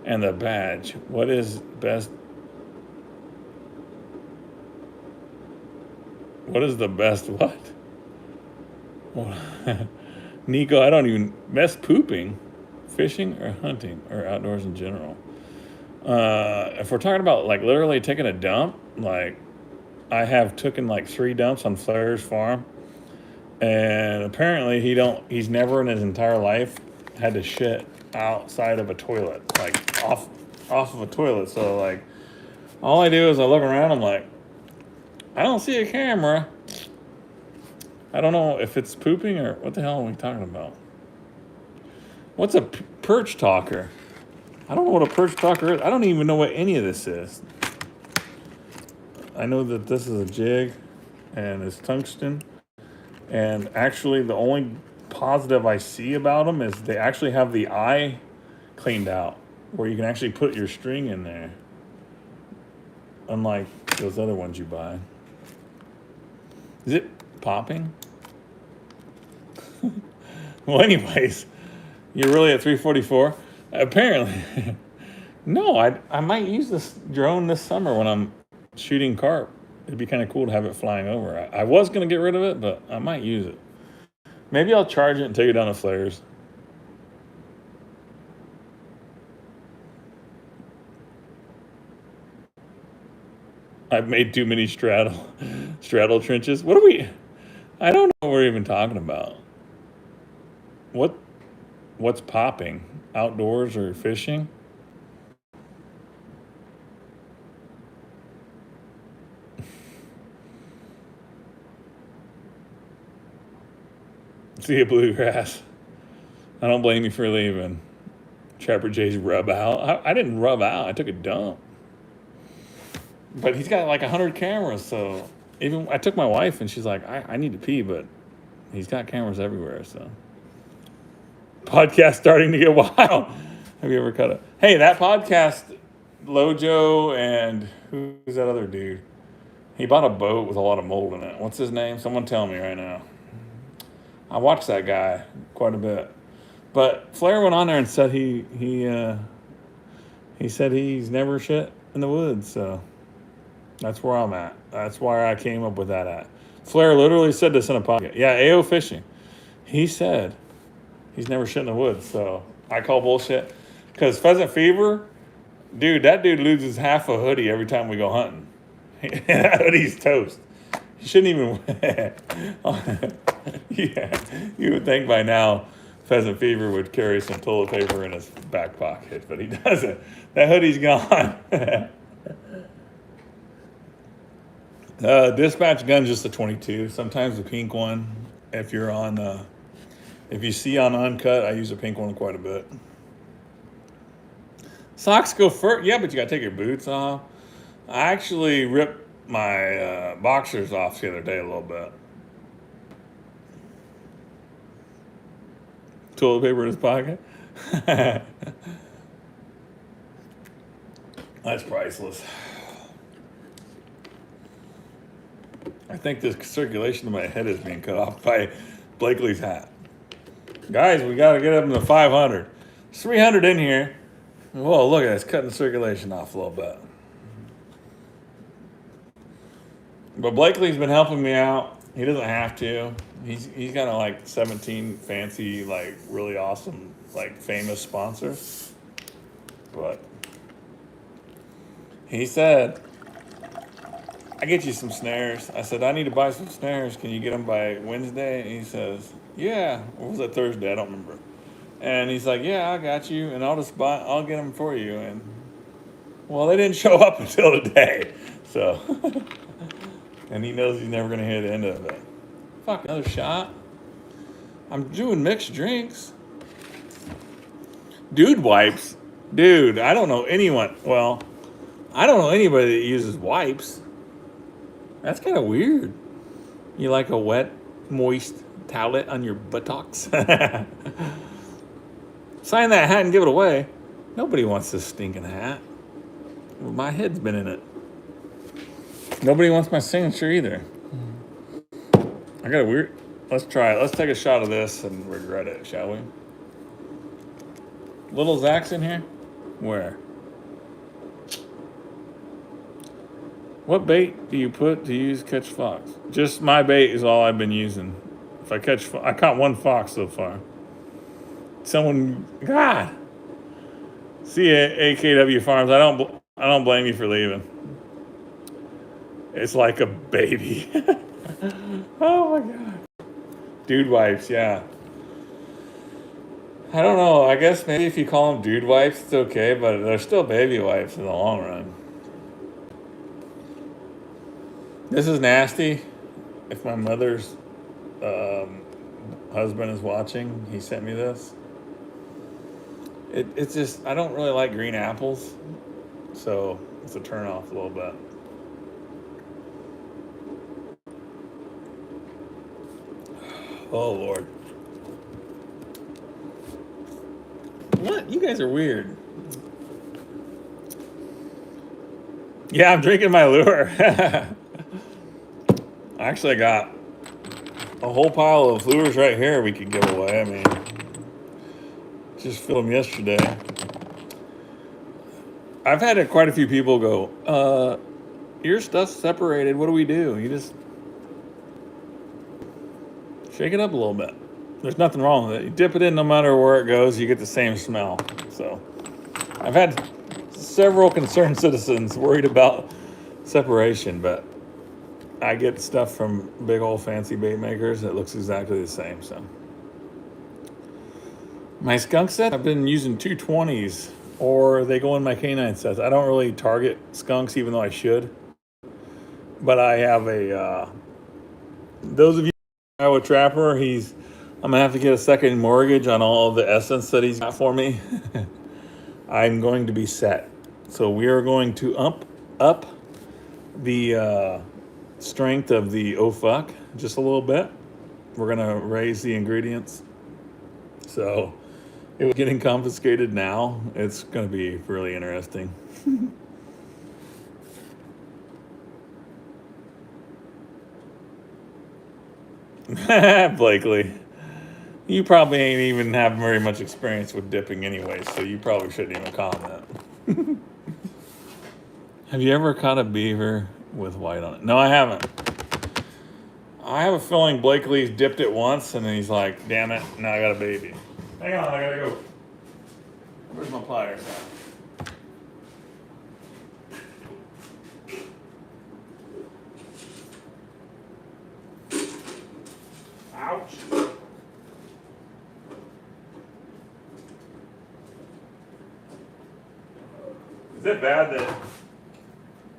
and the badge. What is best? What is the best what? Nico, I don't even... Best pooping? Fishing or hunting or outdoors in general? If we're talking about like literally taking a dump, like I have taken like 3 dumps on Flair's farm. And apparently he's never in his entire life had to shit outside of a toilet, like off of a toilet. So like, all I do is I look around. I'm like, I don't see a camera. I don't know if it's pooping or what the hell are we talking about? What's a perch talker? I don't know what a perch talker is. I don't even know what any of this is. I know that this is a jig and it's tungsten. And actually, the only positive I see about them is they actually have the eye cleaned out where you can actually put your string in there. Unlike those other ones you buy. Is it popping? Well, anyways, you're really at 344? Apparently. No, I might use this drone this summer when I'm shooting carp. It'd be kind of cool to have it flying over. I was going to get rid of it, but I might use it. Maybe I'll charge it and take it down to flares. I've made too many straddle trenches. What are we? I don't know what we're even talking about. What's popping? Outdoors or fishing? See a bluegrass. I don't blame you for leaving. Trapper Jay's rub out. I didn't rub out. I took a dump. But he's got like 100 cameras, so even I took my wife and she's like, I need to pee, but he's got cameras everywhere, so. Podcast starting to get wild. Have you ever cut it? Hey, that podcast, Lojo and who's that other dude? He bought a boat with a lot of mold in it. What's his name? Someone tell me right now. I watched that guy quite a bit. But Flair went on there and said he said he's never shit in the woods, so that's where I'm at. That's why I came up with that at. Flair literally said this in a podcast. Yeah, AO Fishing. He said he's never shit in the woods, so I call bullshit. Because Pheasant Fever, dude, that dude loses half a hoodie every time we go hunting. That hoodie's toast. He shouldn't even... Yeah, you would think by now Pheasant Fever would carry some toilet paper in his back pocket, but he doesn't. That hoodie's gone. Dispatch gun's just a 22. Sometimes the pink one. If you're on, if you see on Uncut, I use a pink one quite a bit. Socks go first. Yeah, but you gotta take your boots off. I actually ripped my boxers off the other day a little bit. Toilet paper in his pocket. That's priceless. I think the circulation of my head is being cut off by Blakely's hat. Guys, we got to get up to 500. There's 300 in here. Whoa, look at it. It's cutting the circulation off a little bit. But Blakely's been helping me out. He doesn't have to. He's got like 17 fancy, like really awesome, like famous sponsors. But he said, I get you some snares. I said, I need to buy some snares. Can you get them by Wednesday? And he says, yeah. Or was that Thursday? I don't remember. And he's like, yeah, I got you. And I'll get them for you. And well, they didn't show up until today. So, and he knows he's never going to hear the end of it. Fuck, another shot. I'm doing mixed drinks. Dude wipes. Dude, I don't know anyone. Well, I don't know anybody that uses wipes. That's kind of weird. You like a wet, moist towelette on your buttocks? Sign that hat and give it away. Nobody wants this stinking hat. Well, my head's been in it. Nobody wants my signature either. I got a weird... Let's try it. Let's take a shot of this and regret it, shall we? Little Zach's in here? Where? What bait do you put to use catch fox? Just my bait is all I've been using. If I catch... I caught one fox so far. Someone... God! See ya, AKW Farms. I don't blame you for leaving. It's like a baby. Oh my God. Dude wipes, yeah. I don't know. I guess maybe if you call them dude wipes, it's okay, but they're still baby wipes in the long run. This is nasty. If my mother's um, husband is watching, he sent me this. It's just, I don't really like green apples, so it's a turn off a little bit. Oh, Lord. What? You guys are weird. Yeah, I'm drinking my lure. Actually, I got a whole pile of lures right here we could give away. I mean, just filled them yesterday. I've had quite a few people go, your stuff's separated. What do we do? You just shake it up a little bit. There's nothing wrong with it. You dip it in no matter where it goes, you get the same smell. So I've had several concerned citizens worried about separation, but I get stuff from big old fancy bait makers that looks exactly the same. So my skunk set, I've been using 220s, or they go in my canine sets. I don't really target skunks, even though I should. But I have those of you Iowa Trapper, I'm gonna have to get a second mortgage on all of the essence that he's got for me. I'm going to be set. So we are going to up the strength of the oh fuck just a little bit. We're gonna raise the ingredients. So it was getting confiscated now. It's gonna be really interesting. Blakely, you probably ain't even have very much experience with dipping anyway, so you probably shouldn't even comment. Have you ever caught a beaver with white on it? No, I haven't. I have a feeling Blakely's dipped it once, and then he's like, damn it, now I got a baby. Hang on, I gotta go. Where's my pliers at? Ouch. Is it bad that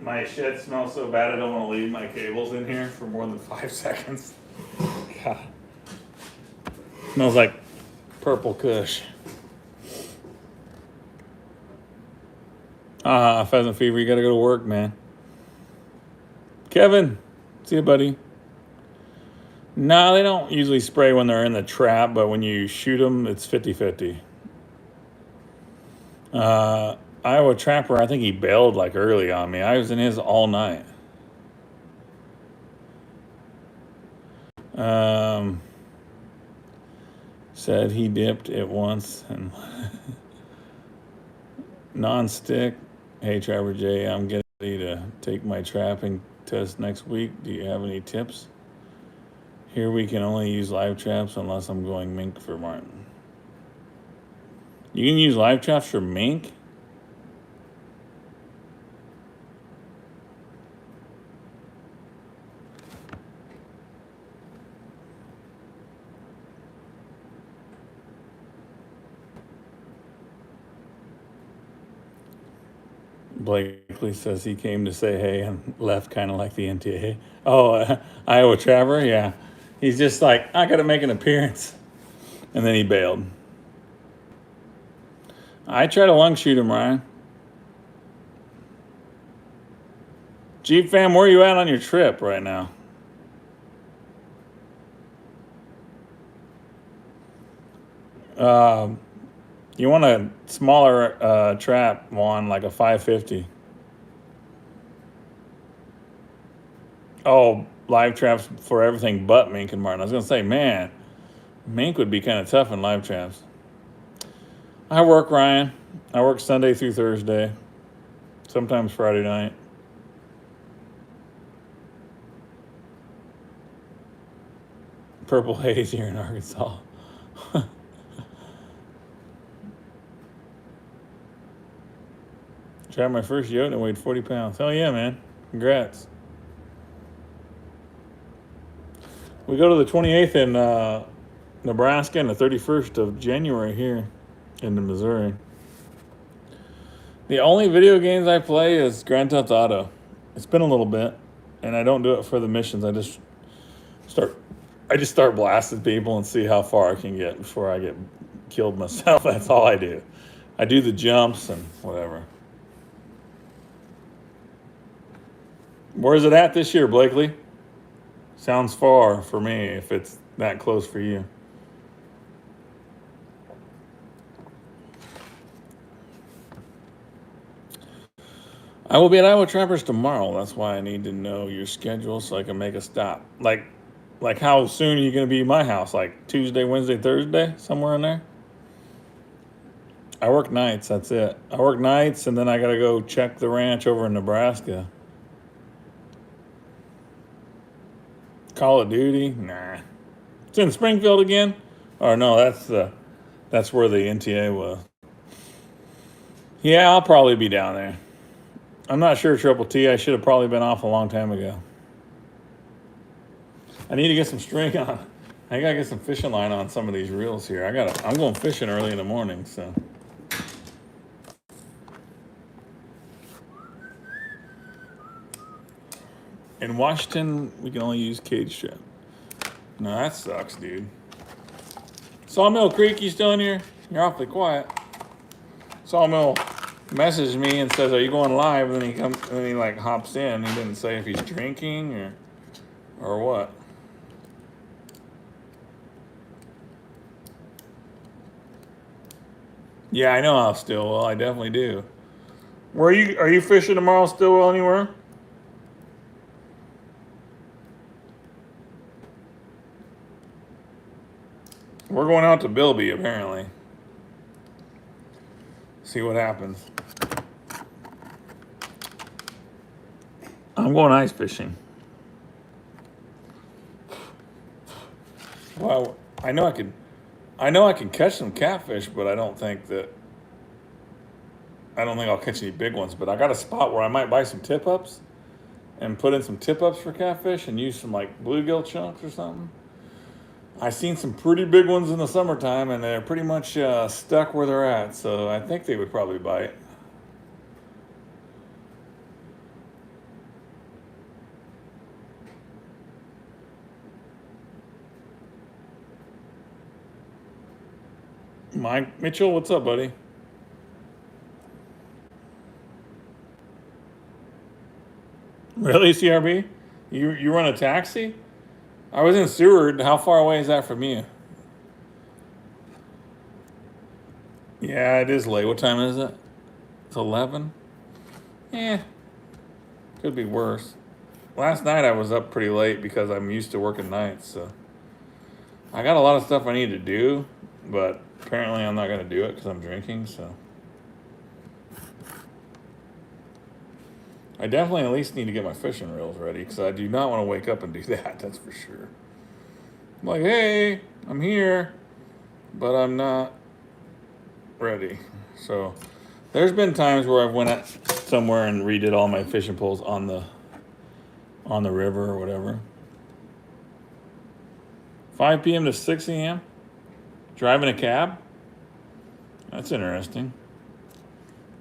my shed smells so bad I don't want to leave my cables in here for more than 5 seconds? God. Smells like purple kush. Pheasant fever, you gotta go to work, man. Kevin, see you, buddy. No, they don't usually spray when they're in the trap, but when you shoot them, it's 50-50. Iowa Trapper, I think he bailed like early on me. I was in his all night. Said he dipped it once and non-stick. Hey, Trapper J, I'm getting ready to take my trapping test next week. Do you have any tips? Here we can only use live traps unless I'm going mink for marten. You can use live traps for mink? Blakely says he came to say hey and left kind of like the NTA. Oh, Iowa Trapper, yeah. He's just like, I got to make an appearance. And then he bailed. I try to lung shoot him, Ryan. Jeep fam, where are you at on your trip right now? You want a smaller trap one, like a 550. Oh, live traps for everything but mink and marten. I was going to say, man, mink would be kind of tough in live traps. I work, Ryan. I work Sunday through Thursday, sometimes Friday night. Purple haze here in Arkansas. Tried my first yote and it weighed 40 pounds. Hell yeah, man. Congrats. We go to the 28th in Nebraska and the 31st of January here in Missouri. The only video games I play is Grand Theft Auto. It's been a little bit, and I don't do it for the missions. I just start blasting people and see how far I can get before I get killed myself. That's all I do. I do the jumps and whatever. Where's it at this year, Blakely? Sounds far for me if it's that close for you. I will be at Iowa Trappers tomorrow. That's why I need to know your schedule so I can make a stop. Like how soon are you going to be at my house? Like Tuesday, Wednesday, Thursday? Somewhere in there? I work nights, that's it. I work nights, and then I got to go check the ranch over in Nebraska. Call of Duty? Nah. It's in Springfield again? Or no, that's where the NTA was. Yeah, I'll probably be down there. I'm not sure, Triple T. I should have probably been off a long time ago. I need to get some string on. I gotta get some fishing line on some of these reels here. I'm going fishing early in the morning, so. In Washington, we can only use cage strap. No, that sucks, dude. Sawmill Creek, you still in here? You're awfully quiet. Sawmill messaged me and says, "Are you going live?" And then he like hops in. He didn't say if he's drinking or what. Yeah, I know how Stillwell. I definitely do. Are you fishing tomorrow, Stillwell, anywhere? We're going out to Bilby, apparently. See what happens. I'm going ice fishing. Well, I know I can catch some catfish, but I don't think I'll catch any big ones. But I got a spot where I might buy some tip-ups and put in some tip-ups for catfish and use some like bluegill chunks or something. I've seen some pretty big ones in the summertime, and they're pretty much stuck where they're at. So I think they would probably bite. Mike Mitchell, what's up, buddy? Really, CRB? You run a taxi? I was in Seward. How far away is that from you? Yeah, it is late. What time is it? It's 11? Yeah, could be worse. Last night I was up pretty late because I'm used to working nights, so. I got a lot of stuff I need to do, but apparently I'm not going to do it because I'm drinking, so. I definitely at least need to get my fishing reels ready because I do not want to wake up and do that, that's for sure. I'm like, hey, I'm here, but I'm not ready. So there's been times where I've went out somewhere and redid all my fishing poles on the river or whatever. 5 p.m. to 6 a.m. Driving a cab? That's interesting.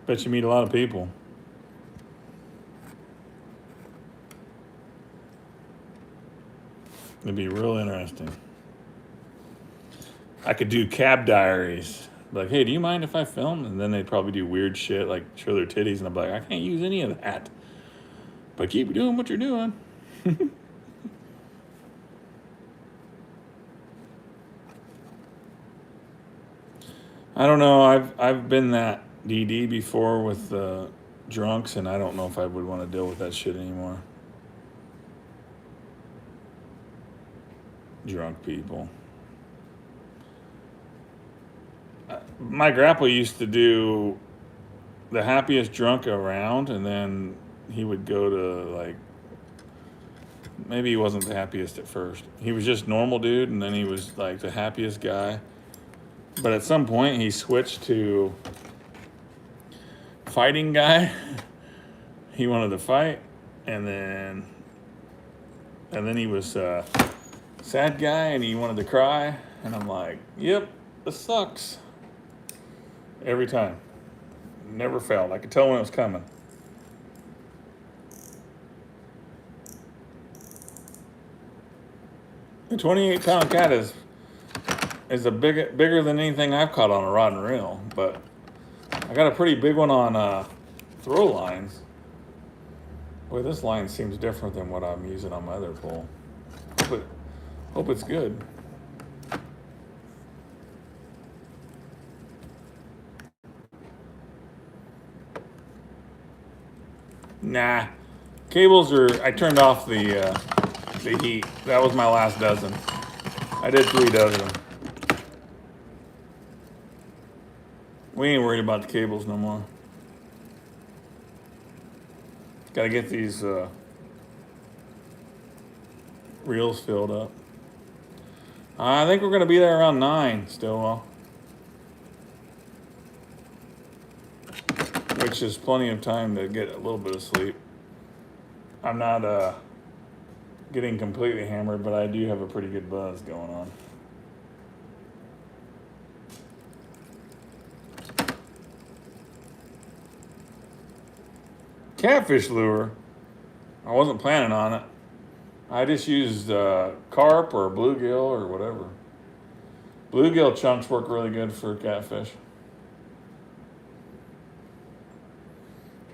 Bet you meet a lot of people. It'd be real interesting. I could do cab diaries. Like, hey, do you mind if I film? And then they'd probably do weird shit like show their titties, and I'm like, I can't use any of that. But keep doing what you're doing. I don't know. I've been that DD before with drunks, and I don't know if I would want to deal with that shit anymore. Drunk people. My grandpa used to do the happiest drunk around, and then he would go to like, maybe he wasn't the happiest at first. He was just normal dude, and then he was like the happiest guy. But at some point he switched to fighting guy. He wanted to fight, and then he was sad guy and he wanted to cry. And I'm like, yep, this sucks. Every time. Never failed. I could tell when it was coming. The 28-pound cat is bigger than anything I've caught on a rod and reel, but I got a pretty big one on throw lines. Boy, this line seems different than what I'm using on my other pole. But hope it's good. Nah, cables are. I turned off the heat. That was my last dozen. I did 3 dozen. We ain't worried about the cables no more. Got to get these reels filled up. I think we're gonna be there around 9 still, which is plenty of time to get a little bit of sleep. I'm not getting completely hammered, but I do have a pretty good buzz going on. Catfish lure. I wasn't planning on it. I just used carp or bluegill or whatever. Bluegill chunks work really good for catfish.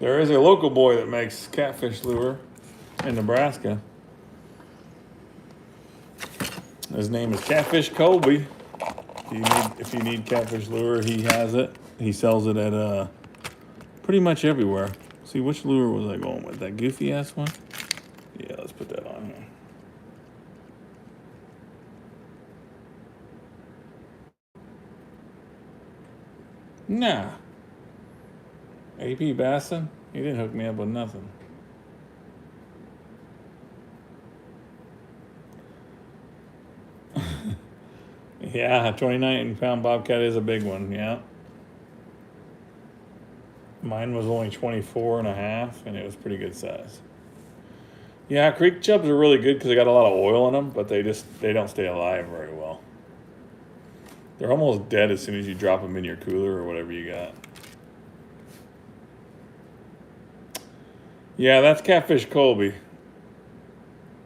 There is a local boy that makes catfish lure in Nebraska. His name is Catfish Colby. If you need catfish lure, he has it. He sells it at pretty much everywhere. See, which lure was I going with? That goofy ass one? Yeah, let's put that on here. Nah. AP Bassin? He didn't hook me up with nothing. Yeah, a 29-pound bobcat is a big one, yeah. Mine was only 24 and a half, and it was pretty good size. Yeah, creek chubs are really good because they got a lot of oil in them, but they don't stay alive very well. They're almost dead as soon as you drop them in your cooler or whatever you got. Yeah, that's Catfish Colby.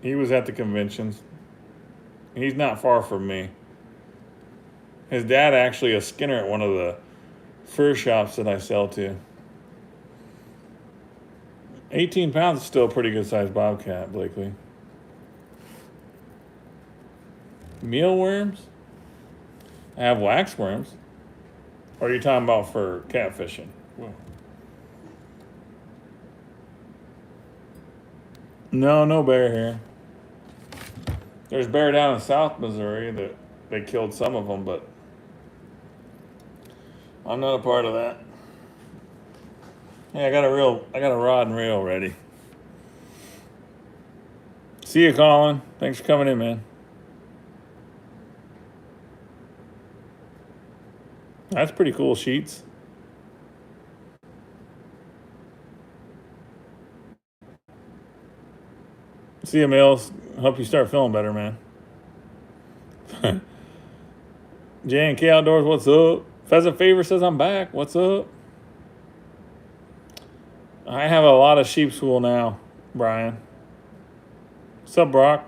He was at the conventions. He's not far from me. His dad actually a skinner at one of the fur shops that I sell to. 18 pounds is still a pretty good sized bobcat, Blakely. Mealworms? I have waxworms. Or are you talking about for catfishing? Whoa. No bear here. There's bear down in South Missouri that they killed some of them, but I'm not a part of that. Hey, I got a rod and reel ready. See you, Colin. Thanks for coming in, man. That's pretty cool sheets. See you, Mills. Hope you start feeling better, man. J&K Outdoors, what's up? Pheasant Favor says I'm back. What's up? I have a lot of sheep's wool now, Brian. What's up, Brock?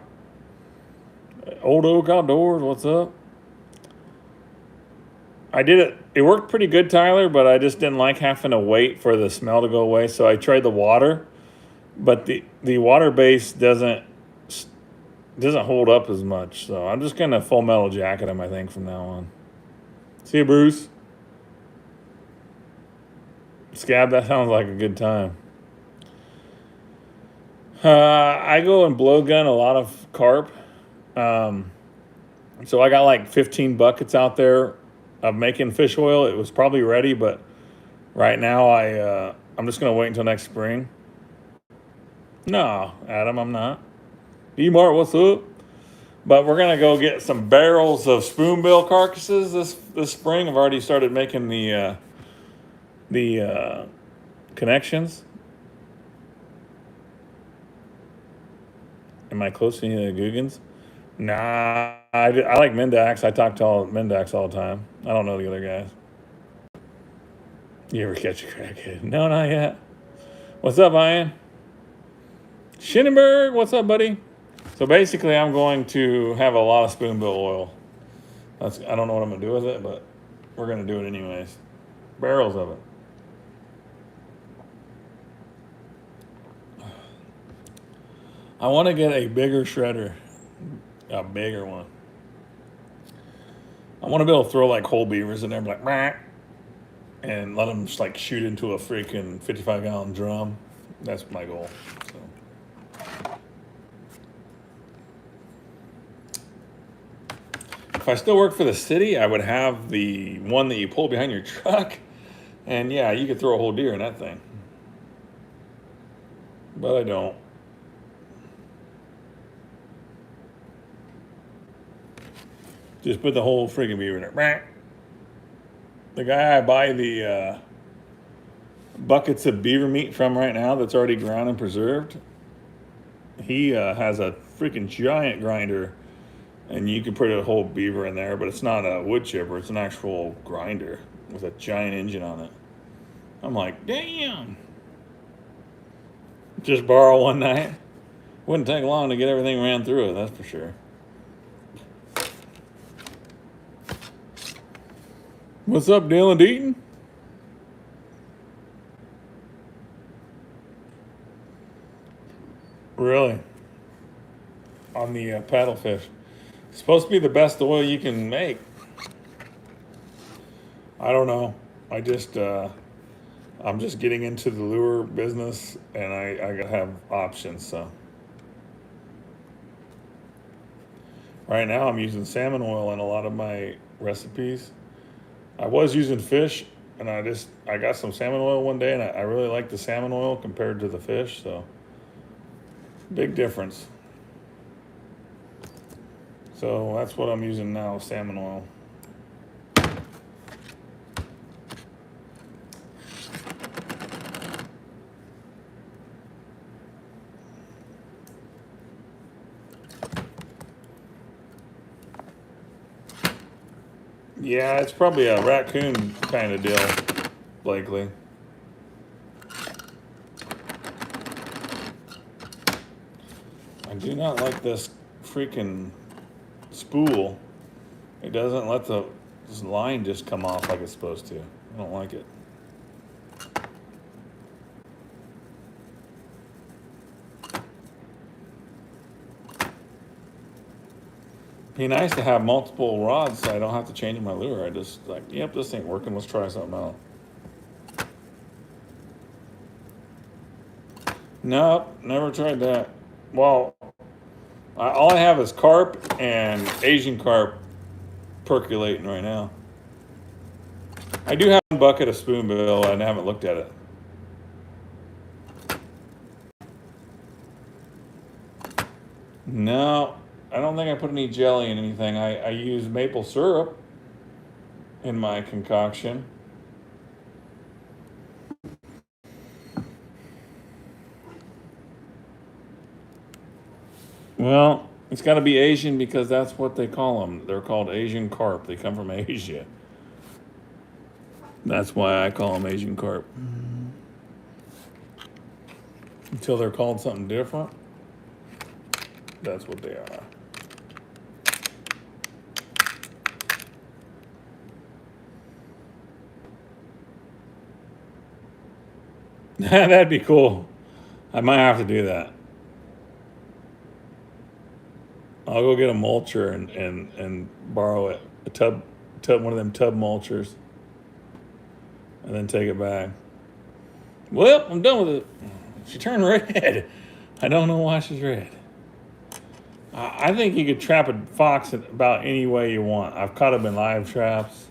Old Oak Outdoors, what's up? I did it. It worked pretty good, Tyler, but I just didn't like having to wait for the smell to go away, so I tried the water. But the water base doesn't hold up as much, so I'm just gonna full metal jacket them, I think, from now on. See you, Bruce. Scab, that sounds like a good time. I go and blowgun a lot of carp. So I got like 15 buckets out there of making fish oil. It was probably ready, but right now I'm just gonna wait until next spring. No, Adam, I'm not. D-Mart, what's up? But we're gonna go get some barrels of spoonbill carcasses this spring. I've already started making the connections. Am I close to any of the Googans? Nah, I like Mendax. I talk to Mendax all the time. I don't know the other guys. You ever catch a crackhead? No, not yet. What's up, Ian? Shinenberg, what's up, buddy? So basically, I'm going to have a lot of spoonbill oil. I don't know what I'm gonna do with it, but we're gonna do it anyways. Barrels of it. I want to get a bigger shredder, a bigger one. I want to be able to throw like whole beavers in there, like, "Meh," and let them just like shoot into a freaking 55-gallon drum. That's my goal. So. If I still work for the city, I would have the one that you pull behind your truck. And yeah, you could throw a whole deer in that thing. But I don't. Just put the whole freaking beaver in there. The guy I buy the buckets of beaver meat from right now that's already ground and preserved, he has a freaking giant grinder. And you can put a whole beaver in there, but it's not a wood chipper. It's an actual grinder with a giant engine on it. I'm like, damn. Just borrow one night. Wouldn't take long to get everything ran through it, that's for sure. What's up, Dylan Deaton? Really? On the paddlefish. It's supposed to be the best oil you can make. I don't know. I'm just getting into the lure business, and I gotta have options. So right now I'm using salmon oil in a lot of my recipes. I was using fish, and I got some salmon oil one day, and I really like the salmon oil compared to the fish. So big difference. So that's what I'm using now, salmon oil. Yeah, it's probably a raccoon kind of deal, Blakely. I do not like this freaking spool. It doesn't let this line just come off like it's supposed to. I don't like it. Be nice to have multiple rods so I don't have to change my lure. I just like, yep, this ain't working. Let's try something else. Nope, never tried that. Well, all I have is carp and Asian carp percolating right now. I do have one bucket of spoonbill and I haven't looked at it. No, I don't think I put any jelly in anything. I use maple syrup in my concoction. Well, it's got to be Asian because that's what they call them. They're called Asian carp. They come from Asia. That's why I call them Asian carp. Until they're called something different, that's what they are. That'd be cool. I might have to do that. I'll go get a mulcher and borrow it, a tub, one of them tub mulchers, and then take it back. Well, I'm done with it. She turned red. I don't know why she's red. I think you could trap a fox about any way you want. I've caught them in live traps,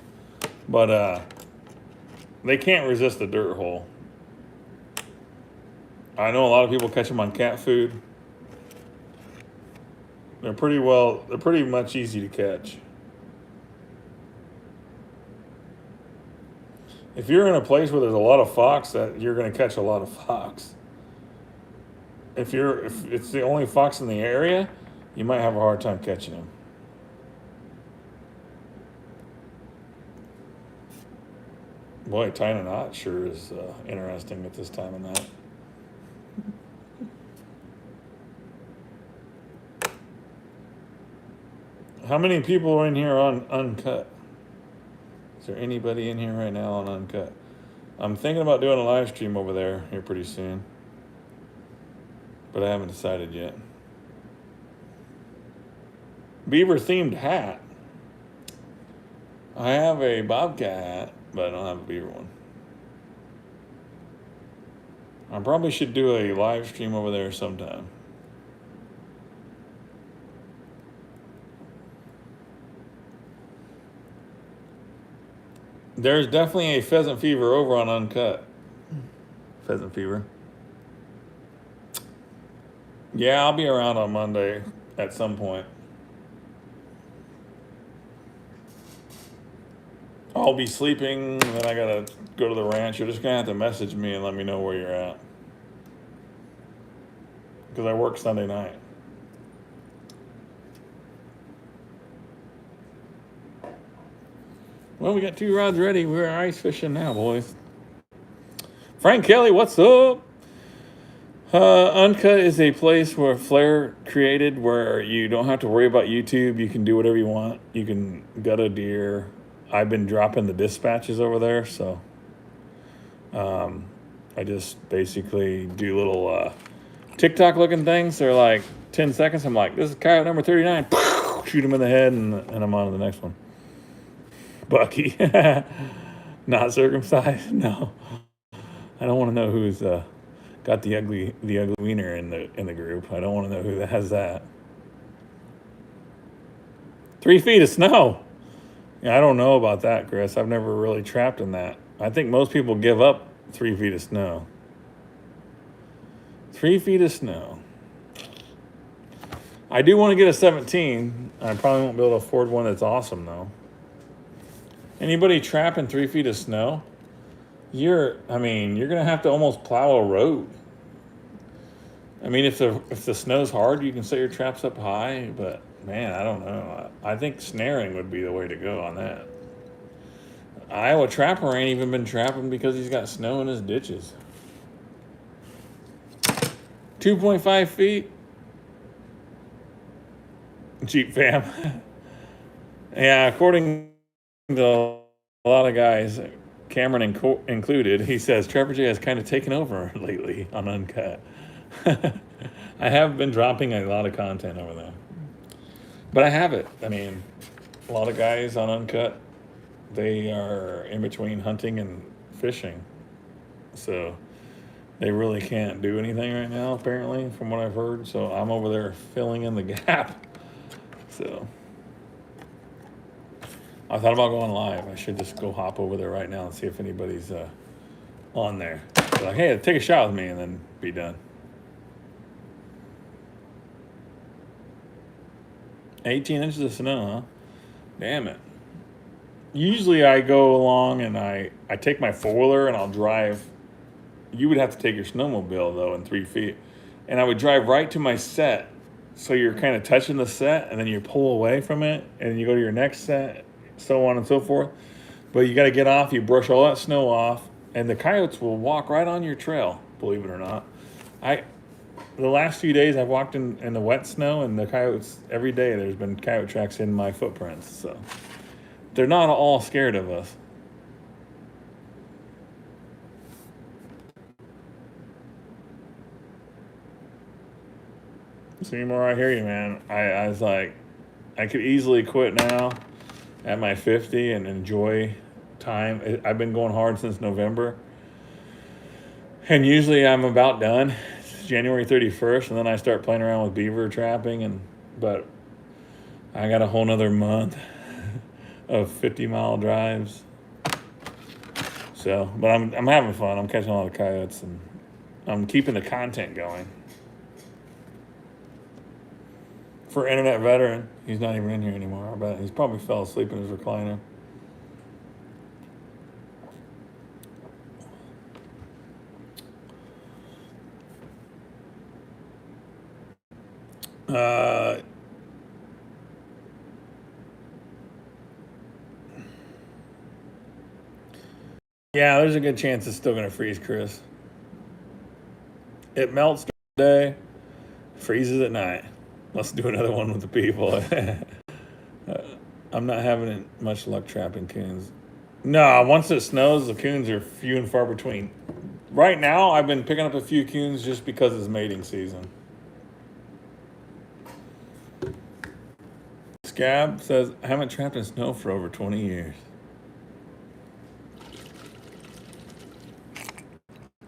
but they can't resist the dirt hole. I know a lot of people catch them on cat food. They're pretty much easy to catch. If you're in a place where there's a lot of fox, that you're going to catch a lot of fox. If it's the only fox in the area, you might have a hard time catching them. Boy, tying a knot sure is interesting at this time of night. How many people are in here on Uncut? Is there anybody in here right now on Uncut? I'm thinking about doing a live stream over there here pretty soon, but I haven't decided yet. Beaver themed hat. I have a bobcat hat, but I don't have a beaver one. I probably should do a live stream over there sometime. There's definitely a pheasant fever over on Uncut. Pheasant fever. Yeah, I'll be around on Monday at some point. I'll be sleeping, and then I gotta go to the ranch. You're just gonna have to message me and let me know where you're at. Because I work Sunday night. Well, we got 2 rods ready. We're ice fishing now, boys. Frank Kelly, what's up? Uncut is a place where Flair created where you don't have to worry about YouTube. You can do whatever you want. You can gut a deer. I've been dropping the dispatches over there, so I just basically do little TikTok looking things. They're like 10 seconds. I'm like, this is coyote number 39. Shoot him in the head, and I'm on to the next one. Bucky. Not circumcised? No. I don't want to know who's got the ugly wiener in the group. I don't want to know who has that. 3 feet of snow. Yeah, I don't know about that, Chris. I've never really trapped in that. I think most people give up 3 feet of snow. 3 feet of snow. I do want to get a 17. I probably won't be able to afford one that's awesome, though. Anybody trapping 3 feet of snow? You're gonna have to almost plow a road. I mean, if the snow's hard, you can set your traps up high, but man, I don't know. I think snaring would be the way to go on that. Iowa trapper ain't even been trapping because he's got snow in his ditches. 2.5 feet. Jeep fam. Yeah, according to a lot of guys, Cameron included, he says Trevor J has kind of taken over lately on Uncut. I have been dropping a lot of content over there. But I have it. I mean, a lot of guys on Uncut, they are in between hunting and fishing. So they really can't do anything right now, apparently, from what I've heard. So I'm over there filling in the gap. So I thought about going live. I should just go hop over there right now and see if anybody's on there. So like, hey, take a shot with me and then be done. 18 inches of snow, huh? Damn it. Usually I go along and I take my four-wheeler and I'll drive. You would have to take your snowmobile, though, in 3 feet. And I would drive right to my set. So you're kind of touching the set and then you pull away from it and you go to your next set, so on and so forth. But you got to get off, you brush all that snow off, and the coyotes will walk right on your trail, believe it or not. The last few days I've walked in the wet snow, and the coyotes, every day there's been coyote tracks in my footprints. So they're not all scared of us. Seymour, I hear you, man. I was like, I could easily quit now at my 50 and enjoy time. I've been going hard since November. And usually I'm about done. It's January 31st, and then I start playing around with beaver trapping. But I got a whole nother month of 50-mile drives. So, but I'm having fun. I'm catching a lot of coyotes, and I'm keeping the content going. For internet veteran, he's not even in here anymore. I bet he's probably fell asleep in his recliner. Yeah, there's a good chance it's still going to freeze, Chris. It melts during the day, freezes at night. Let's do another one with the people. I'm not having much luck trapping coons. No, once it snows, the coons are few and far between. Right now, I've been picking up a few coons just because it's mating season. Scab says, I haven't trapped in snow for over 20 years.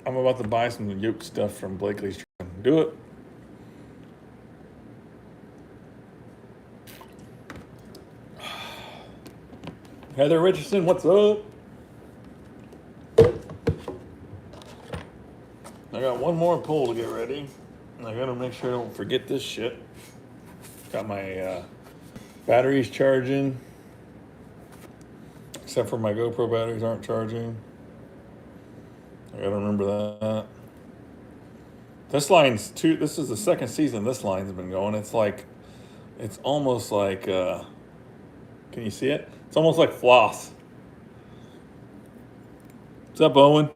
I'm about to buy some yoke stuff from Blakely's. Do it. Heather Richardson, what's up? I got one more pull to get ready. I gotta make sure I don't forget this shit. Got my batteries charging. Except for my GoPro batteries aren't charging. I gotta remember that. This is the second season this line's been going. It's almost like, can you see it? It's almost like floss. What's up, Owen?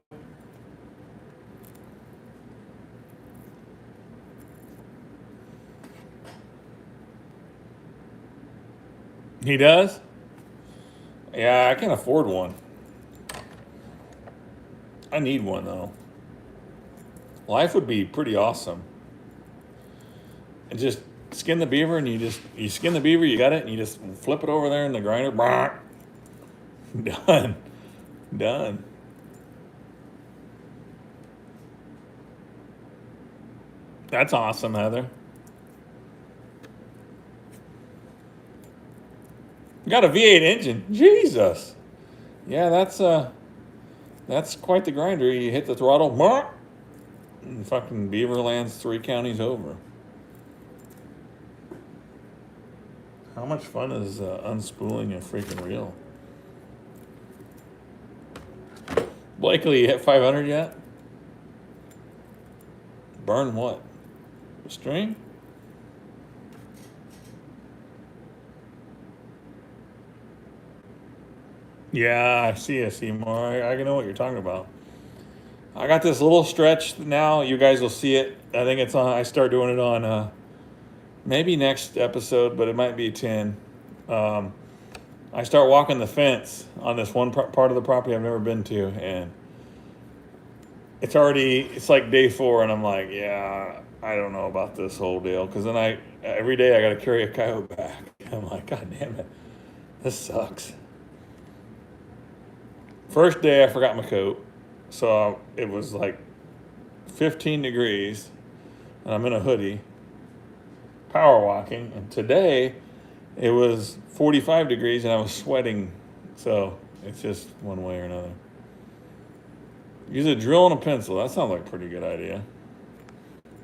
He does? Yeah, I can afford one. I need one, though. Life would be pretty awesome. And just skin the beaver, and you skin the beaver, you got it, and you just flip it over there in the grinder. Done. Done. That's awesome, Heather. You got a V8 engine. Jesus. Yeah, that's quite the grinder. You hit the throttle, and fucking beaver lands 3 counties over. How much fun is unspooling a freaking reel? Blakely, you hit 500 yet? Burn what? The string? Yeah, I see it, Seymour. I know what you're talking about. I got this little stretch now. You guys will see it. I think it's on. I start doing it on maybe next episode, but it might be 10. I start walking the fence on this one part of the property I've never been to, and it's like day 4, and I'm like, yeah, I don't know about this whole deal, because then every day I got to carry a coyote back. I'm like, God damn it, this sucks. First day I forgot my coat, so it was like 15 degrees, and I'm in a hoodie, power walking, and today it was 45 degrees and I was sweating, so it's just one way or another. Use a drill and a pencil. That sounds like a pretty good idea.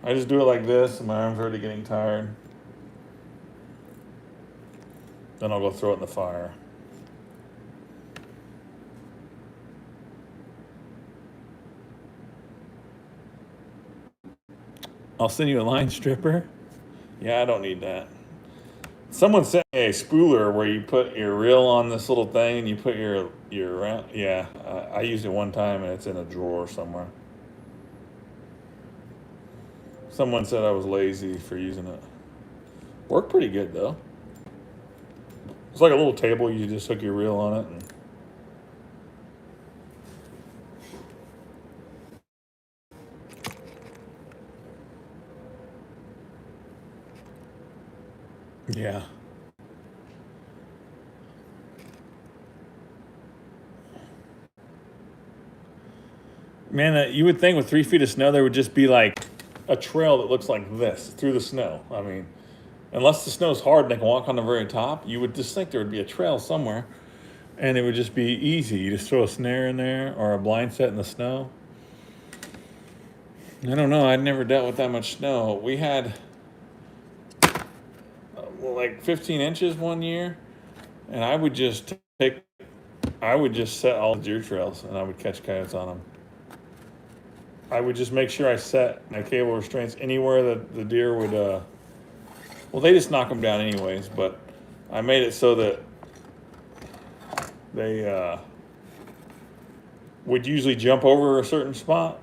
I just do it like this, and my arm's already getting tired. Then I'll go throw it in the fire. I'll send you a line stripper. Yeah, I don't need that. Someone sent me a spooler where you put your reel on this little thing and you put your round. Yeah, I used it one time and it's in a drawer somewhere. Someone said I was lazy for using it. Worked pretty good though. It's like a little table. You just hook your reel on it. Yeah. Man, you would think with 3 feet of snow there would just be like a trail that looks like this through the snow. I mean, unless the snow's hard and they can walk on the very top, you would just think there would be a trail somewhere, and it would just be easy. You just throw a snare in there or a blind set in the snow. I don't know. I'd never dealt with that much snow. We had like 15 inches one year, and I would just set all the deer trails, and I would catch coyotes on them. I would just make sure I set my cable restraints anywhere that the deer would, well, they just knock them down anyways, but I made it so that would usually jump over a certain spot.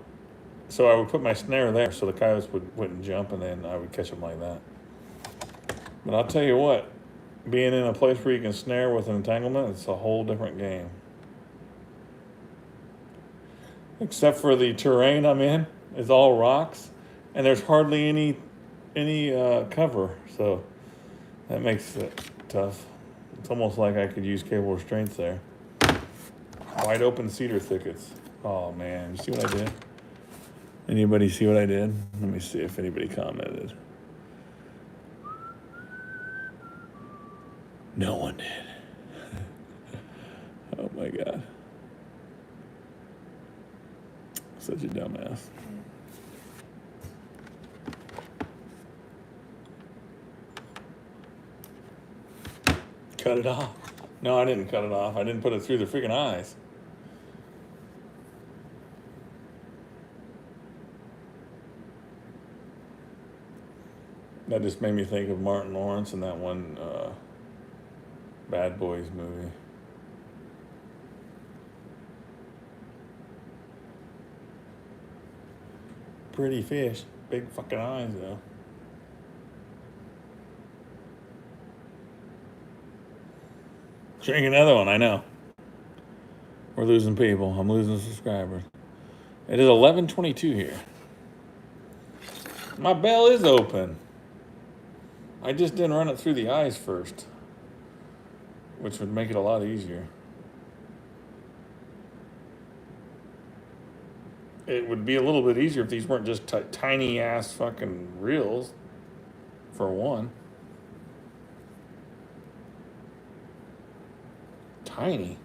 So I would put my snare there so the coyotes wouldn't jump, and then I would catch them like that. But I'll tell you what, being in a place where you can snare with an entanglement, it's a whole different game. Except for the terrain I'm in is all rocks, and there's hardly any cover, so that makes it tough. It's almost like I could use cable restraints there. Wide open cedar thickets. Oh man, you see what I did? Anybody see what I did? Let me see if anybody commented. No one did. Oh my God. Such a dumbass. Cut it off. No, I didn't cut it off. I didn't put it through the freaking eyes. That just made me think of Martin Lawrence in that one Bad Boys movie. Pretty fish. Big fucking eyes, though. Drink another one, I know. We're losing people. I'm losing subscribers. It is 11:22 here. My bell is open. I just didn't run it through the eyes first, which would make it a lot easier. It would be a little bit easier if these weren't just tiny ass fucking reels, for one. Tiny.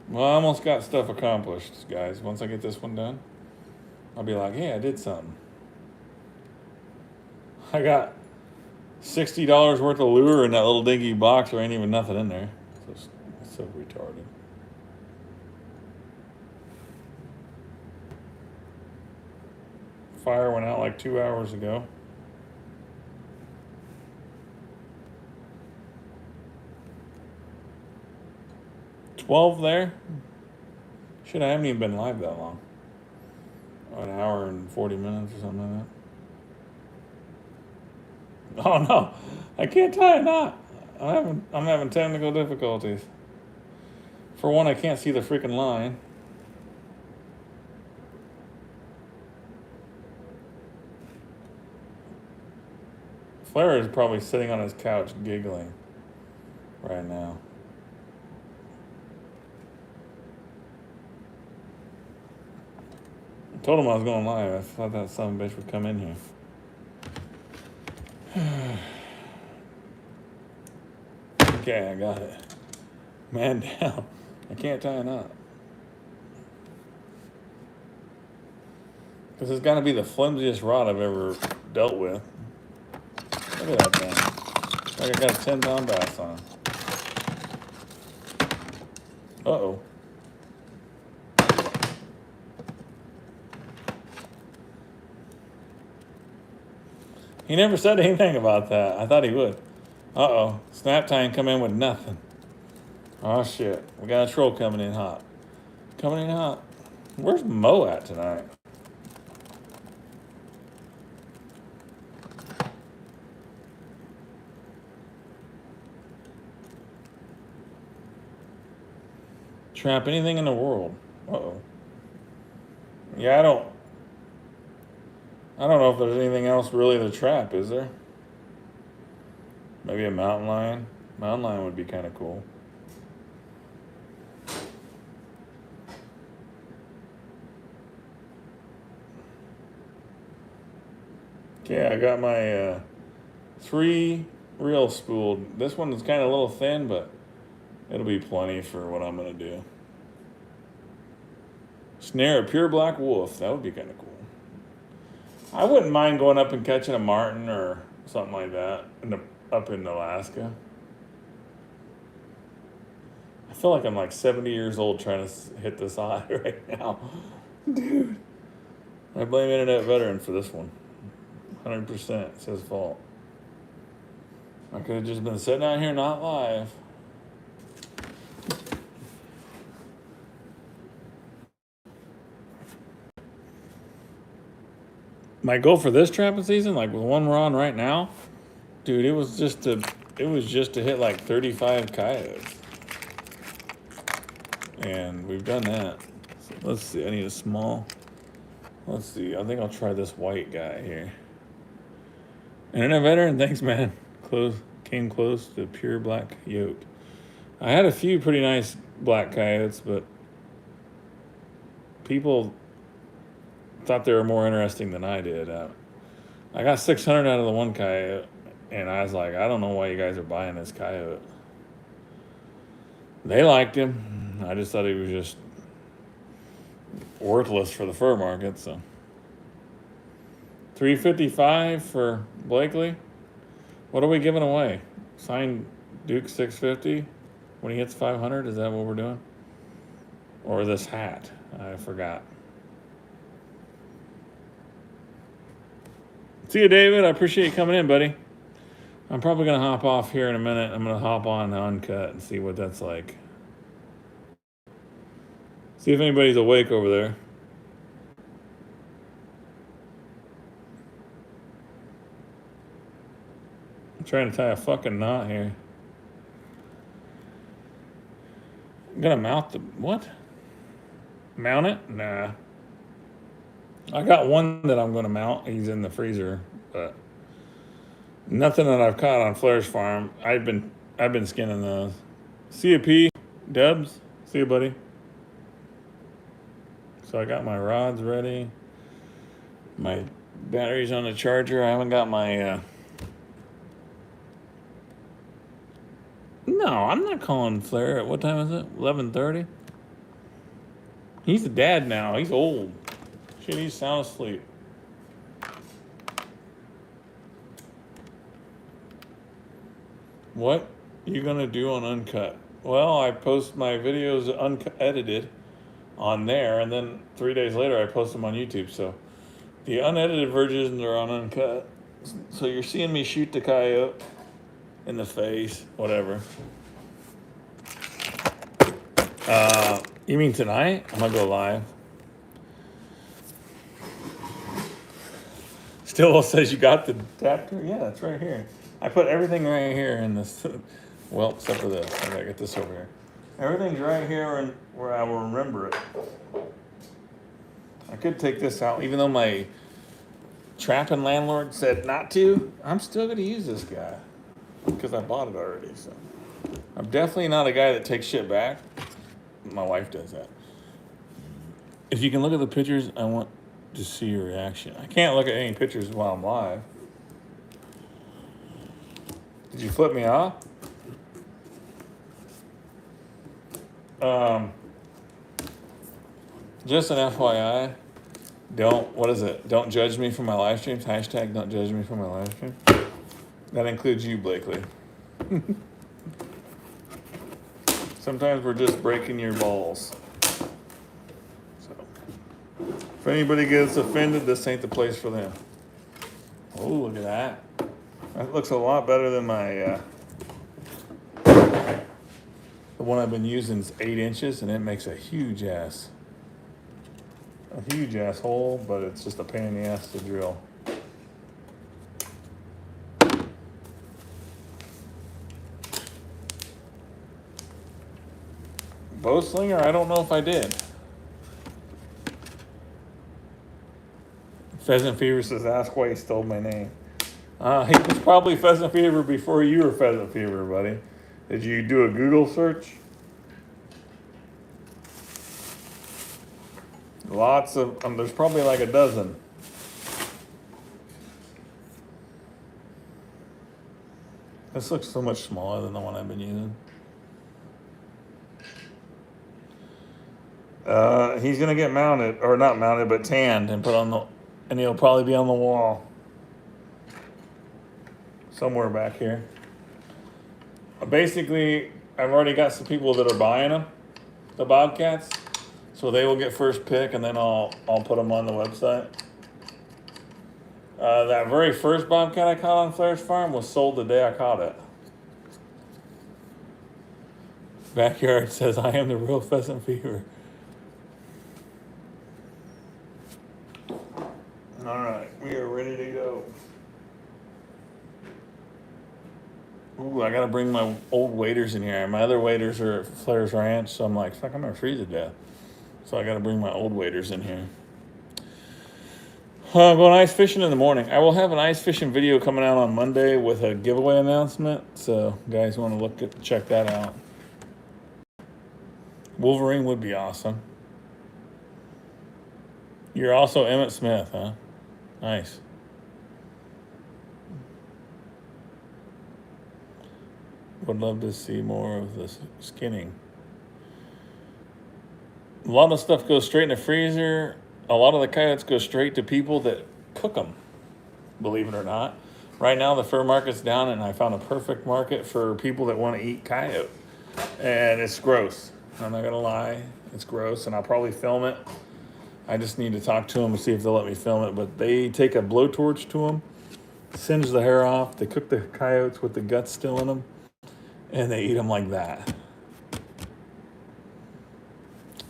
Well, I almost got stuff accomplished, guys. Once I get this one done, I'll be like, hey, I did something. I got $60 worth of lure in that little dinky box. There ain't even nothing in there. It's so retarded. Fire went out like 2 hours ago. $12 there? Shit, I haven't even been live that long. An hour and 40 minutes or something like that. Oh no, I can't tie a knot. I'm having technical difficulties. For one, I can't see the freaking line. Flair is probably sitting on his couch giggling right now. I told him I was going live. I thought that son of a bitch would come in here. Okay, I got it. Man down. I can't tie a knot. This has got to be the flimsiest rod I've ever dealt with. Look at that thing. Like I got a 10-pound bass on. Uh-oh. He never said anything about that. I thought he would. Uh-oh. Snap time come in with nothing. Oh, shit. We got a troll coming in hot. Coming in hot. Where's Mo at tonight? Trap anything in the world. Uh-oh. Yeah, I don't know if there's anything else really to trap, is there? Maybe a mountain lion? Mountain lion would be kind of cool. Okay, I got my 3 reels spooled. This one is kind of a little thin, but it'll be plenty for what I'm going to do. Snare a pure black wolf. That would be kind of cool. I wouldn't mind going up and catching a martin or something like that up in Alaska. I feel like I'm like 70 years old trying to hit this eye right now. Dude. I blame Internet Veteran for this one. 100%. It's his fault. I could have just been sitting out here not live. my goal for this trapping season, like the one we're on right now, dude, it was just to hit like 35 coyotes. And we've done that. So let's see, I need a small. Let's see, I think I'll try this white guy here. Internet veteran, thanks man. Came close to pure black yoke. I had a few pretty nice black coyotes, but people thought they were more interesting than I did. I got 600 out of the one coyote, and I was like, I don't know why you guys are buying this coyote. They liked him. I just thought he was just worthless for the fur market. So $355 for Blakely. What are we giving away? Signed Duke $650 when he hits 500. Is that what we're doing? Or this hat? I forgot. See you, David. I appreciate you coming in, buddy. I'm probably going to hop off here in a minute. I'm going to hop on the uncut and see what that's like. See if anybody's awake over there. I'm trying to tie a fucking knot here. I'm going to mount the... What? Mount it? Nah. I got one that I'm going to mount. He's in the freezer, but nothing that I've caught on Flair's farm. I've been skinning those. See you, P. Dubs. See you, buddy. So I got my rods ready. My battery's on the charger. I haven't got my... No, I'm not calling Flair. What time is it? 11:30? He's a dad now. He's old. Shit, he's sound asleep. What you gonna do on Uncut? Well, I post my videos unedited on there, and then 3 days later I post them on YouTube. So the unedited versions are on Uncut. So you're seeing me shoot the coyote in the face, whatever. You mean tonight? I'm gonna go live. Still says you got the adapter? Yeah, it's right here. I put everything right here in this. Well, except for this. I gotta get this over here. Everything's right here and where I will remember it. I could take this out, even though my trapping landlord said not to. I'm still gonna use this guy because I bought it already. So I'm definitely not a guy that takes shit back. My wife does that. If you can look at the pictures, I want to see your reaction. I can't look at any pictures while I'm live. Did you flip me off? Just an FYI. What is it? Don't judge me for my live streams. Hashtag don't judge me for my live stream. That includes you, Blakely. Sometimes we're just breaking your balls. So, if anybody gets offended, this ain't the place for them. Oh, look at that. That looks a lot better than my, the one I've been using is 8 inches, and it makes a huge ass hole, but it's just a pain in the ass to drill. Bow slinger? I don't know if I did. Pheasant Fever says, ask why he stole my name. He was probably Pheasant Fever before you were Pheasant Fever, buddy. Did you do a Google search? Lots of, there's probably like a dozen. This looks so much smaller than the one I've been using. He's gonna get mounted, or not mounted, but tanned and put on the, and he'll probably be on the wall. Somewhere back here. Basically, I've already got some people that are buying them, the Bobcats. So they will get first pick, and then I'll put them on the website. That very first Bobcat I caught on Flair's farm was sold the day I caught it. Backyard says, I am the real Pheasant Fever. All right, we are Ooh, I gotta bring my old waders in here. My other waders are at Flair's Ranch, so I'm like, fuck, I'm gonna freeze to death. So I gotta bring my old waders in here. I'm going ice fishing in the morning. I will have an ice fishing video coming out on Monday with a giveaway announcement. So guys want to check that out. Wolverine would be awesome. You're also Emmett Smith, huh? Nice. Would love to see more of this skinning. A lot of stuff goes straight in the freezer. A lot of the coyotes go straight to people that cook them, believe it or not. Right now, the fur market's down, and I found a perfect market for people that want to eat coyote. And it's gross. I'm not going to lie. It's gross, and I'll probably film it. I just need to talk to them and see if they'll let me film it. But they take a blowtorch to them, singe the hair off. They cook the coyotes with the guts still in them, and they eat them like that.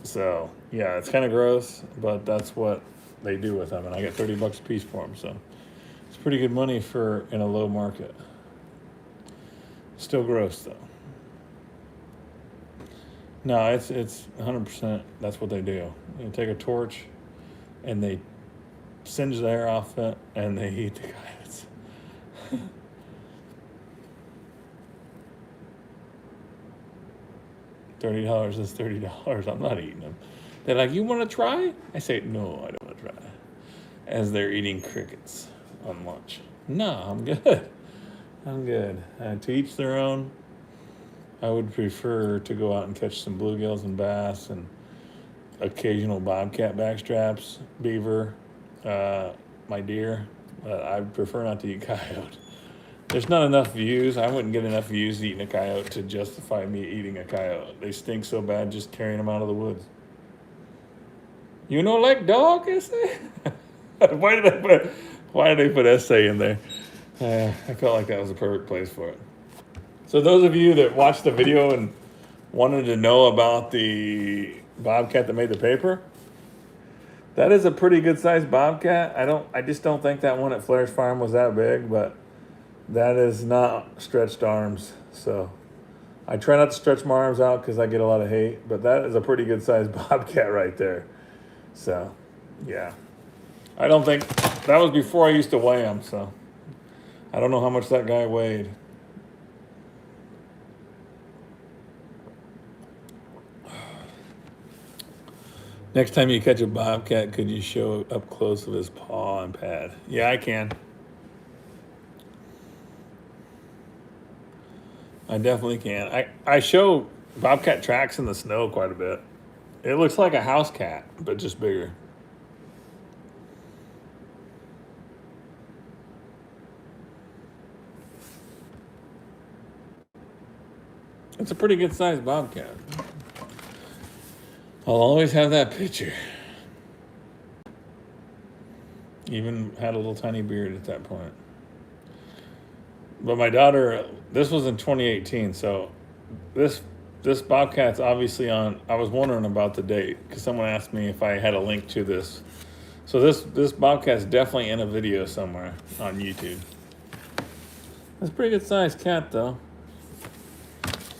So, yeah, it's kind of gross, but that's what they do with them. And I get $30 a piece for them, so it's pretty good money for in a low market. Still gross, though. No, it's 100%. That's what they do. You take a torch, and they singe the hair off it, and they eat the coyotes. $30 is $30. I'm not eating them. They're like, you want to try? I say, no, I don't want to try. As they're eating crickets on lunch. No, I'm good. I'm good. To each their own. I would prefer to go out and catch some bluegills and bass and occasional bobcat backstraps, beaver, my deer. I prefer not to eat coyote. There's not enough views. I wouldn't get enough views eating a coyote to justify me eating a coyote. They stink so bad just carrying them out of the woods. You know, like dog essay? Why did they put essay in there? I felt like that was a perfect place for it. So those of you that watched the video and wanted to know about the bobcat that made the paper, that is a pretty good sized bobcat. I just don't think that one at Flair's Farm was that big, but that is not stretched arms. So I try not to stretch my arms out because I get a lot of hate, but that is a pretty good sized bobcat right there. So, yeah. I don't think, that was before I used to weigh him, so I don't know how much that guy weighed. Next time you catch a bobcat, could you show up close of his paw and pad? Yeah, I can. I definitely can. I show bobcat tracks in the snow quite a bit. It looks like a house cat, but just bigger. It's a pretty good sized bobcat. I'll always have that picture. Even had a little tiny beard at that point. But my daughter, this was in 2018, so this bobcat's obviously on. I was wondering about the date because someone asked me if I had a link to this. So this bobcat's definitely in a video somewhere on YouTube. It's a pretty good sized cat though.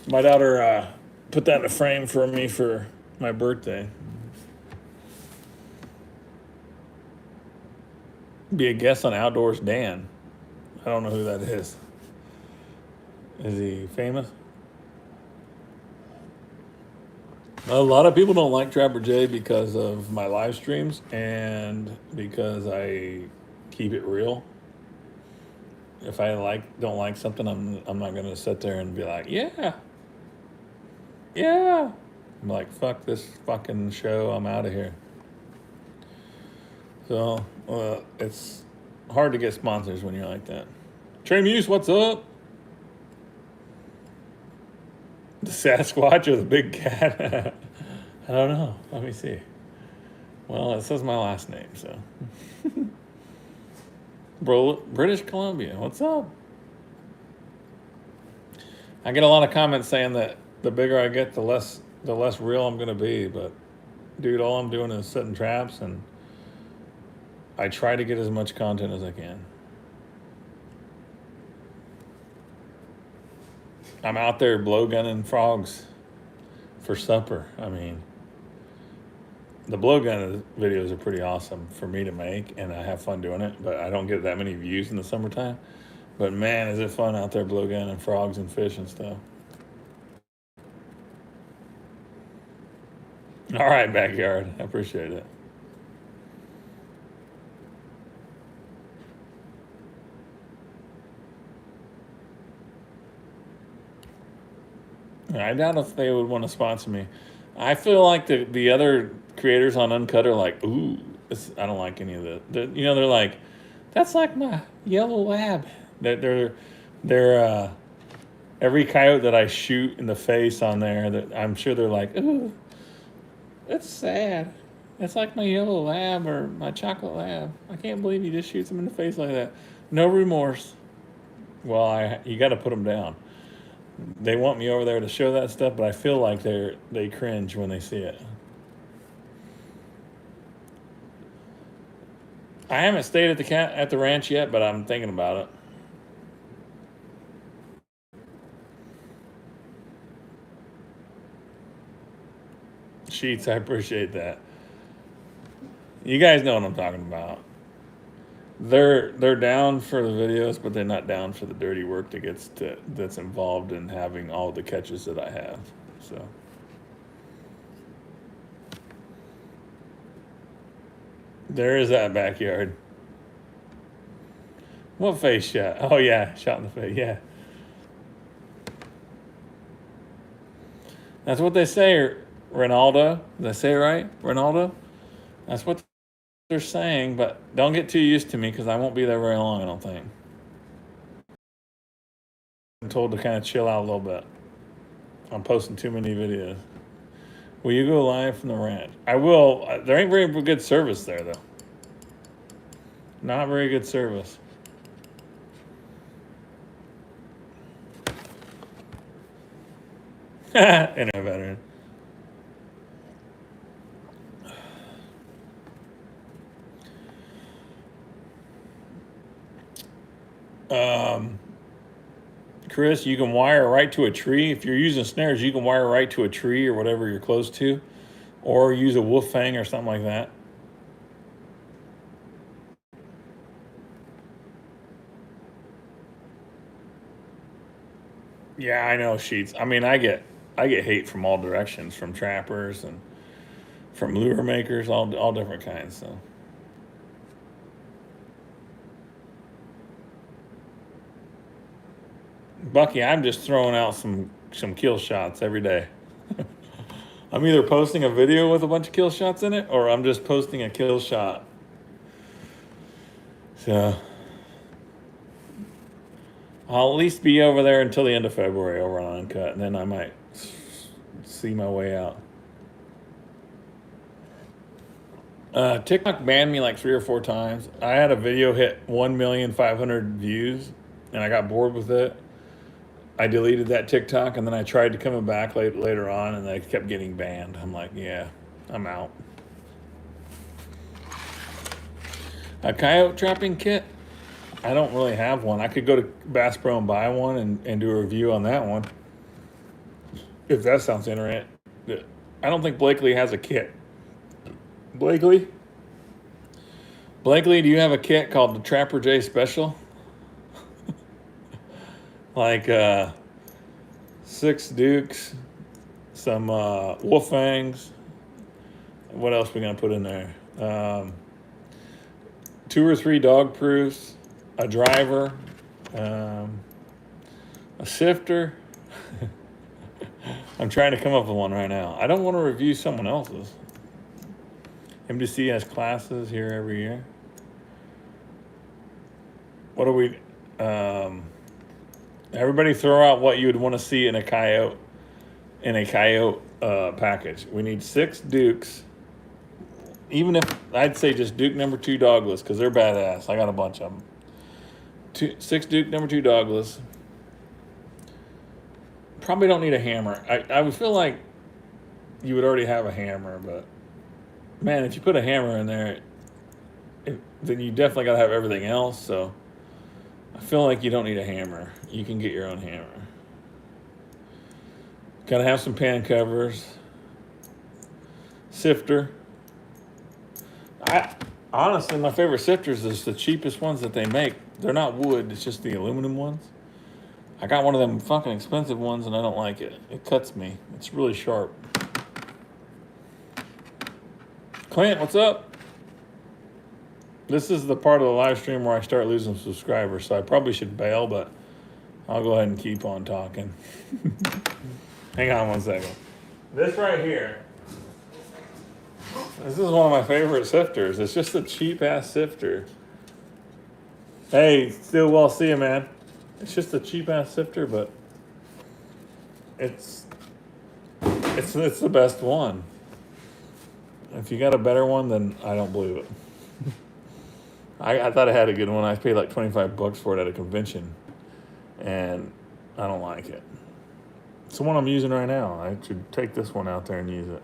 My daughter put that in a frame for me for my birthday. Be a guest on Outdoors Dan. I don't know who that is. Is he famous? A lot of people don't like Trapper Jay because of my live streams and because I keep it real. If I don't like something, I'm not gonna sit there and be like, yeah. I'm like, fuck this fucking show. I'm out of here. So it's hard to get sponsors when you're like that. Trey Muse, what's up? The Sasquatch or the big cat? I don't know. Let me see. Well, it says my last name, so. Bro, British Columbia, what's up? I get a lot of comments saying that the bigger I get, the less real I'm gonna be. But dude, all I'm doing is setting traps, and I try to get as much content as I can. I'm out there blowgunning frogs for supper. I mean, the blowgun videos are pretty awesome for me to make, and I have fun doing it, but I don't get that many views in the summertime. But man, is it fun out there blowgunning frogs and fish and stuff. All right, backyard. I appreciate it. I doubt if they would want to sponsor me. I feel like the other creators on Uncut are like, ooh, I don't like any of you know, they're like, that's like my yellow lab. They're every coyote that I shoot in the face on there, that I'm sure they're like, ooh, that's sad. It's like my yellow lab or my chocolate lab. I can't believe he just shoots them in the face like that. No remorse. Well, you got to put them down. They want me over there to show that stuff, but I feel like they cringe when they see it. I haven't stayed at the ranch yet, but I'm thinking about it. Sheets, I appreciate that. You guys know what I'm talking about. They're down for the videos, but they're not down for the dirty work that's involved in having all the catches that I have. So there is that backyard. What face shot? Oh yeah, shot in the face. Yeah, that's what they say. Ronaldo, did I say it right? Ronaldo. That's what they're saying, but don't get too used to me because I won't be there very long, I don't think. I'm told to kind of chill out a little bit. I'm posting too many videos. Will you go live from the ranch? I will. There ain't very good service there, though. Not very good service. And a veteran. Chris, you can wire right to a tree. If you're using snares, you can wire right to a tree or whatever you're close to, or use a wolf fang or something like that. Yeah, I know, Sheets. I mean, I get hate from all directions, from trappers and from lure makers, all different kinds. So Bucky, I'm just throwing out some kill shots every day. I'm either posting a video with a bunch of kill shots in it, or I'm just posting a kill shot. So I'll at least be over there until the end of February over on Uncut, and then I might see my way out. TikTok banned me like 3 or 4 times. I had a video hit 1,500,000 views, and I got bored with it. I deleted that TikTok, and then I tried to come back later on, and I kept getting banned. I'm like, yeah, I'm out. A coyote trapping kit? I don't really have one. I could go to Bass Pro and buy one and do a review on that one. If that sounds interesting. I don't think Blakely has a kit. Blakely? Blakely, do you have a kit called the Trapper J Special? Like 6 dukes, some wolf fangs. What else we gonna put in there? 2 or 3 dog proofs, a driver, a sifter. I'm trying to come up with one right now. I don't want to review someone else's. MDC has classes here every year. What do we? Everybody throw out what you would want to see in a coyote package. We need 6 dukes. Even if I'd say just Duke number 2 dogless, because they're badass. I got a bunch of them. 6 Duke number 2 dogless. Probably don't need a hammer. I would feel like you would already have a hammer, but man, if you put a hammer in there, then you definitely got to have everything else. So I feel like you don't need a hammer. You can get your own hammer. Gotta have some pan covers. Sifter. Honestly, my favorite sifters is the cheapest ones that they make. They're not wood, it's just the aluminum ones. I got one of them fucking expensive ones and I don't like it. It cuts me. It's really sharp. Clint, what's up? This is the part of the live stream where I start losing subscribers, so I probably should bail, but I'll go ahead and keep on talking. Hang on one second. This right here. This is one of my favorite sifters. It's just a cheap ass sifter. Hey, still well, see you, man. It's just a cheap ass sifter, but it's the best one. If you got a better one, then I don't believe it. I thought I had a good one. I paid like $25 for it at a convention, and I don't like it. It's the one I'm using right now. I should take this one out there and use it.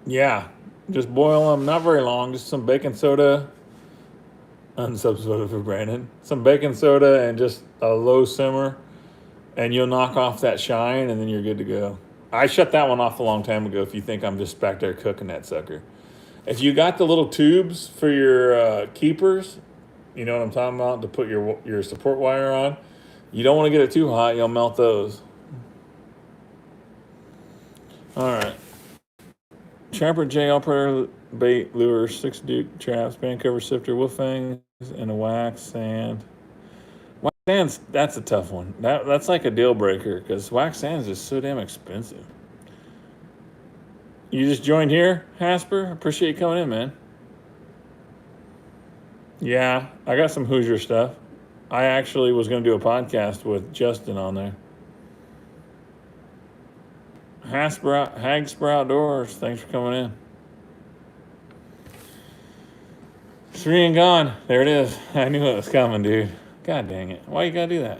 Yeah, just boil them, not very long, just some baking soda, unsub soda for Brandon, some baking soda and just a low simmer, and you'll knock off that shine, and then you're good to go. I shut that one off a long time ago if you think I'm just back there cooking that sucker. If you got the little tubes for your keepers, you know what I'm talking about, to put your support wire on, you don't want to get it too hot, you'll melt those. All right. Trapper J, all predator bait, lure, 6 Duke traps, band cover sifter, wolf fangs, and a wax sand. Wax sands, that's a tough one. That's like a deal breaker because wax sands is so damn expensive. You just joined here, Hasper? Appreciate you coming in, man. Yeah, I got some Hoosier stuff. I actually was going to do a podcast with Justin on there. Hagspur Outdoors, thanks for coming in. 3 and gone. There it is. I knew it was coming, dude. God dang it. Why you gotta do that?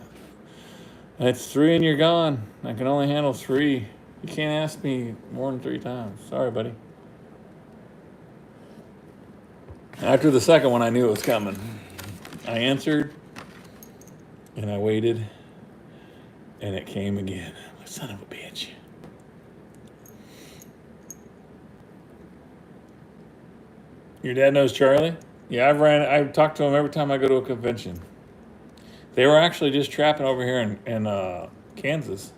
It's 3 and you're gone. I can only handle 3. You can't ask me more than 3 times. Sorry, buddy. After the second one, I knew it was coming. I answered, and I waited, and it came again. Son of a bitch. Your dad knows Charlie? Yeah, I've talked to him every time I go to a convention. They were actually just trapping over here in Kansas.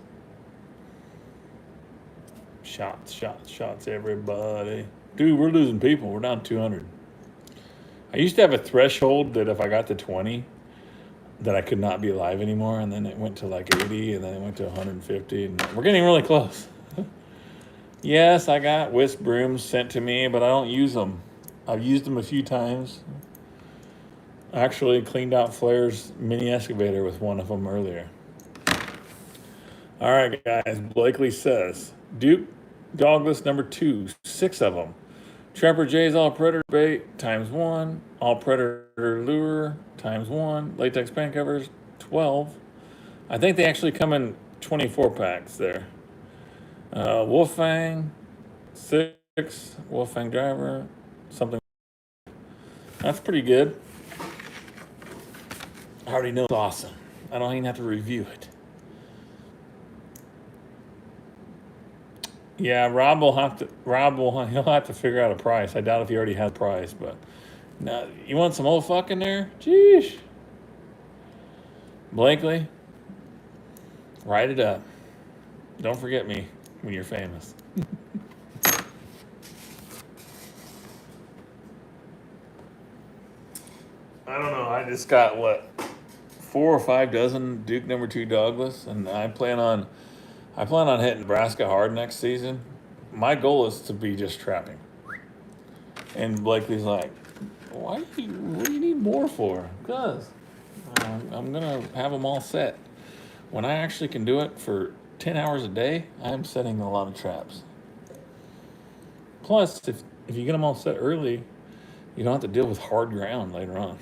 Shots, everybody. Dude, we're losing people. We're down 200. I used to have a threshold that if I got to 20, that I could not be alive anymore, and then it went to like 80, and then it went to 150, and we're getting really close. Yes, I got whisk brooms sent to me, but I don't use them. I've used them a few times. I actually cleaned out Flair's mini excavator with one of them earlier. All right, guys. Blakely says, Duke Douglas number 2, 6 of them. Trapper J's all predator bait ×1. All predator lure ×1. Latex pan covers 12. I think they actually come in 24 packs there. Wolf Fang 6. Wolf Fang driver. Something. That's pretty good. I already know it's awesome. I don't even have to review it. Yeah, he'll have to figure out a price. I doubt if he already has a price, but no, you want some old fuck in there? Jeez. Blakely, write it up. Don't forget me when you're famous. I don't know. I just got 4 or 5 dozen Duke number 2 Douglas, and I plan on hitting Nebraska hard next season. My goal is to be just trapping. And Blakely's like, what do you need more for? Because I'm gonna have them all set. When I actually can do it for 10 hours a day, I'm setting a lot of traps. Plus, if you get them all set early, you don't have to deal with hard ground later on.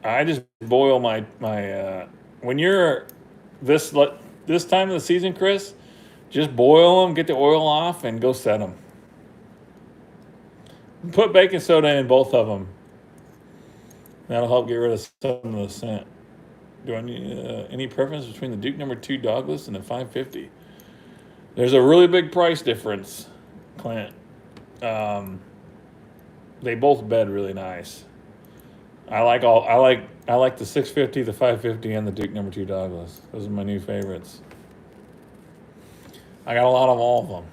I just boil my when you're this time of the season, Chris, just boil them, get the oil off, and go set them. Put baking soda in both of them. That'll help get rid of some of the scent. Do I need any preference between the Duke number 2 dogless and the 550? There's a really big price difference, Clint. They both bed really nice. I like the 650, the 550, and the Duke number 2 dogless. Those are my new favorites. I got a lot of all of them.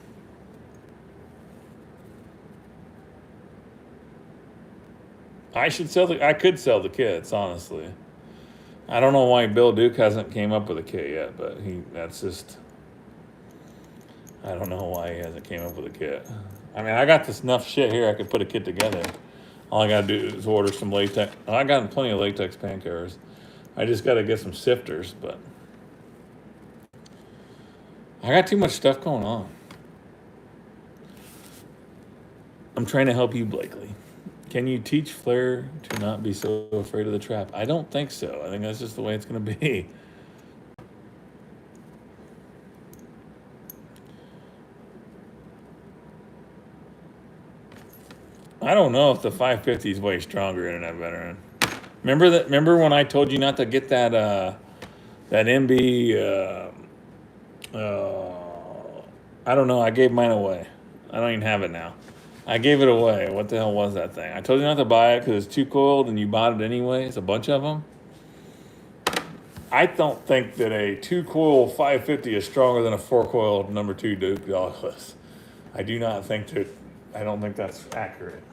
I could sell the kits, honestly. I don't know why Bill Duke hasn't came up with a kit yet, but I don't know why he hasn't came up with a kit. I mean, I got this enough shit here I could put a kit together. All I gotta do is order some latex. I got plenty of latex pan covers. I just gotta get some sifters, but I got too much stuff going on. I'm trying to help you, Blakely. Can you teach Flair to not be so afraid of the trap? I don't think so. I think that's just the way it's going to be. I don't know if the 550 is way stronger, Internet Veteran. Remember when I told you not to get that MB? I don't know. I gave mine away. I don't even have it now. I gave it away. What the hell was that thing? I told you not to buy it because it's too cold, and you bought it anyways. A bunch of them. I don't think that a 2-coil 550 is stronger than a 4-coil number 2 Duke dogless. I don't think that's accurate.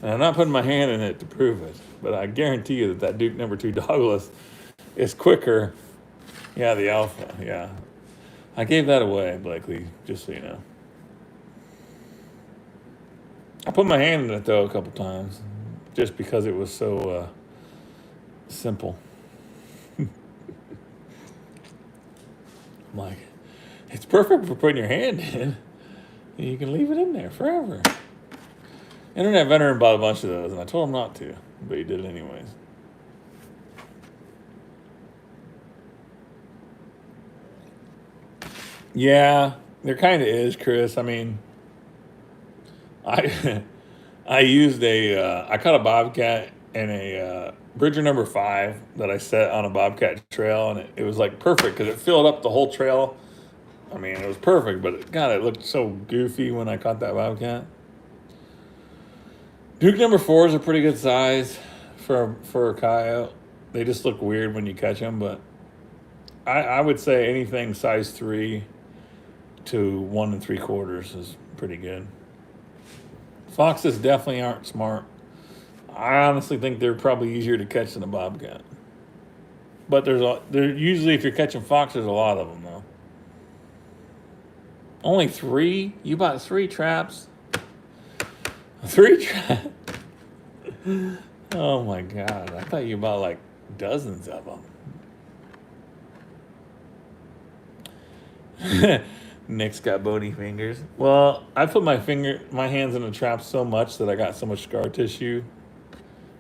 And I'm not putting my hand in it to prove it, but I guarantee you that Duke number 2 dogless is quicker. Yeah, the Alpha. Yeah, I gave that away, Blakely. Just so you know. I put my hand in it, though, a couple times, just because it was so simple. I'm like, it's perfect for putting your hand in. You can leave it in there forever. Internet Veteran bought a bunch of those, and I told him not to, but he did it anyways. Yeah, there kind of is, Chris. I mean, I I caught a bobcat and a Bridger number 5 that I set on a bobcat trail, and it was like perfect because it filled up the whole trail. I mean, it was perfect, but it looked so goofy when I caught that bobcat. Duke number 4 is a pretty good size for a coyote. They just look weird when you catch them, but I would say anything size 3 to 1 3/4 is pretty good. Foxes definitely aren't smart. I honestly think they're probably easier to catch than a bobcat. But they're usually, if you're catching foxes, a lot of them though. Only 3? You bought 3 traps? 3 traps? Oh my God! I thought you bought like dozens of them. Nick's got bony fingers. Well, I put my hands in the trap so much that I got so much scar tissue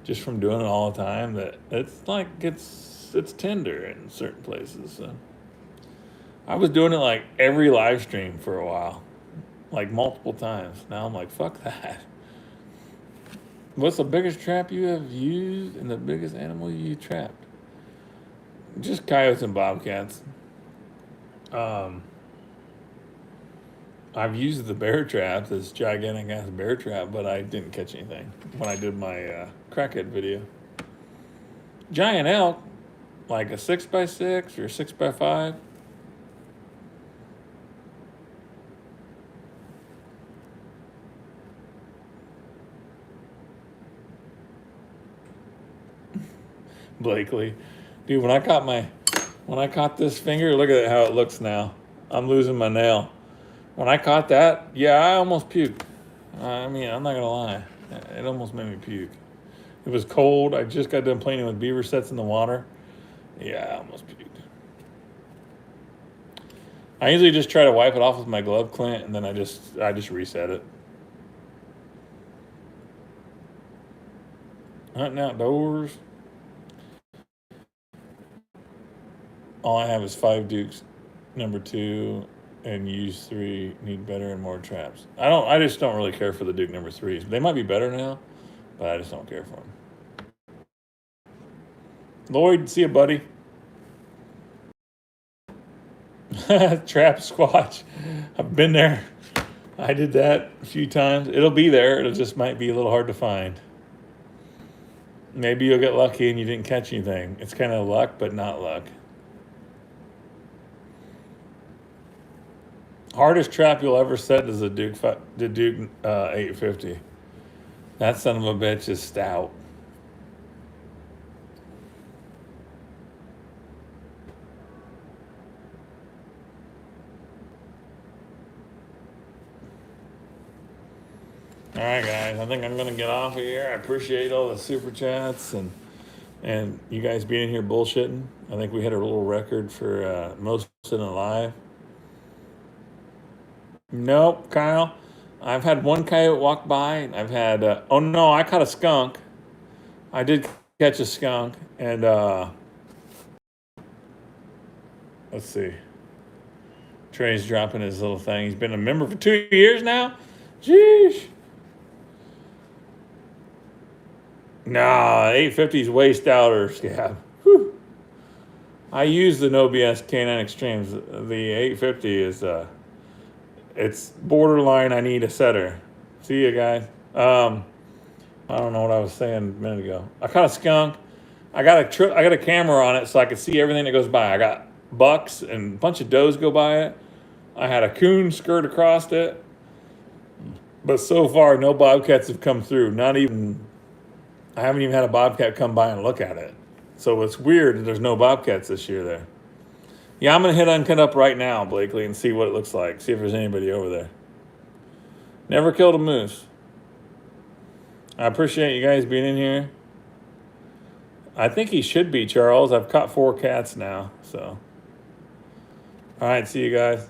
just from doing it all the time that it's tender in certain places. So I was doing it like every live stream for a while, like multiple times. Now I'm like, fuck that. What's the biggest trap you have used and the biggest animal you trapped? Just coyotes and bobcats. I've used the bear trap, this gigantic ass bear trap, but I didn't catch anything when I did my crackhead video. Giant elk, like a 6x6 or 6x5. Blakely, dude, when I caught this finger, look at how it looks now. I'm losing my nail. When I caught that, yeah, I almost puked. I mean, I'm not gonna lie, it almost made me puke. It was cold. I just got done playing with beaver sets in the water. Yeah, I almost puked. I usually just try to wipe it off with my glove, Clint, and then I just reset it. Hunting outdoors. All I have is 5 Dukes, number 2, and use 3. Need better and more traps. I just don't really care for the Duke number 3s. They might be better now, but I just don't care for them. Lloyd, see you, buddy. Trap squatch. I've been there. I did that a few times. It'll be there. It just might be a little hard to find. Maybe you'll get lucky and you didn't catch anything. It's kind of luck, but not luck. Hardest trap you'll ever set is the Duke 850. That son of a bitch is stout. All right, guys. I think I'm gonna get off of here. I appreciate all the super chats and you guys being here bullshitting. I think we hit a little record for most in a live. Nope, Kyle. I've had one coyote walk by. I've had oh no, I caught a skunk. I did catch a skunk, and let's see. Trey's dropping his little thing. He's been a member for 2 years now. Jeez. Nah, 850's way stouter, Scab. Whew. I use the No BS K9 Extremes. The 850 is it's borderline. I need a setter. See you guys. I don't know what I was saying a minute ago. I caught a skunk. I got a camera on it so I could see everything that goes by. I got bucks and a bunch of does go by it. I had a coon skirt across it. But so far, no bobcats have come through. I haven't even had a bobcat come by and look at it. So it's weird that there's no bobcats this year there. Yeah, I'm going to hit Uncut Up right now, Blakely, and see what it looks like. See if there's anybody over there. Never killed a moose. I appreciate you guys being in here. I think he should be, Charles. I've caught 4 cats now, so. All right, see you guys.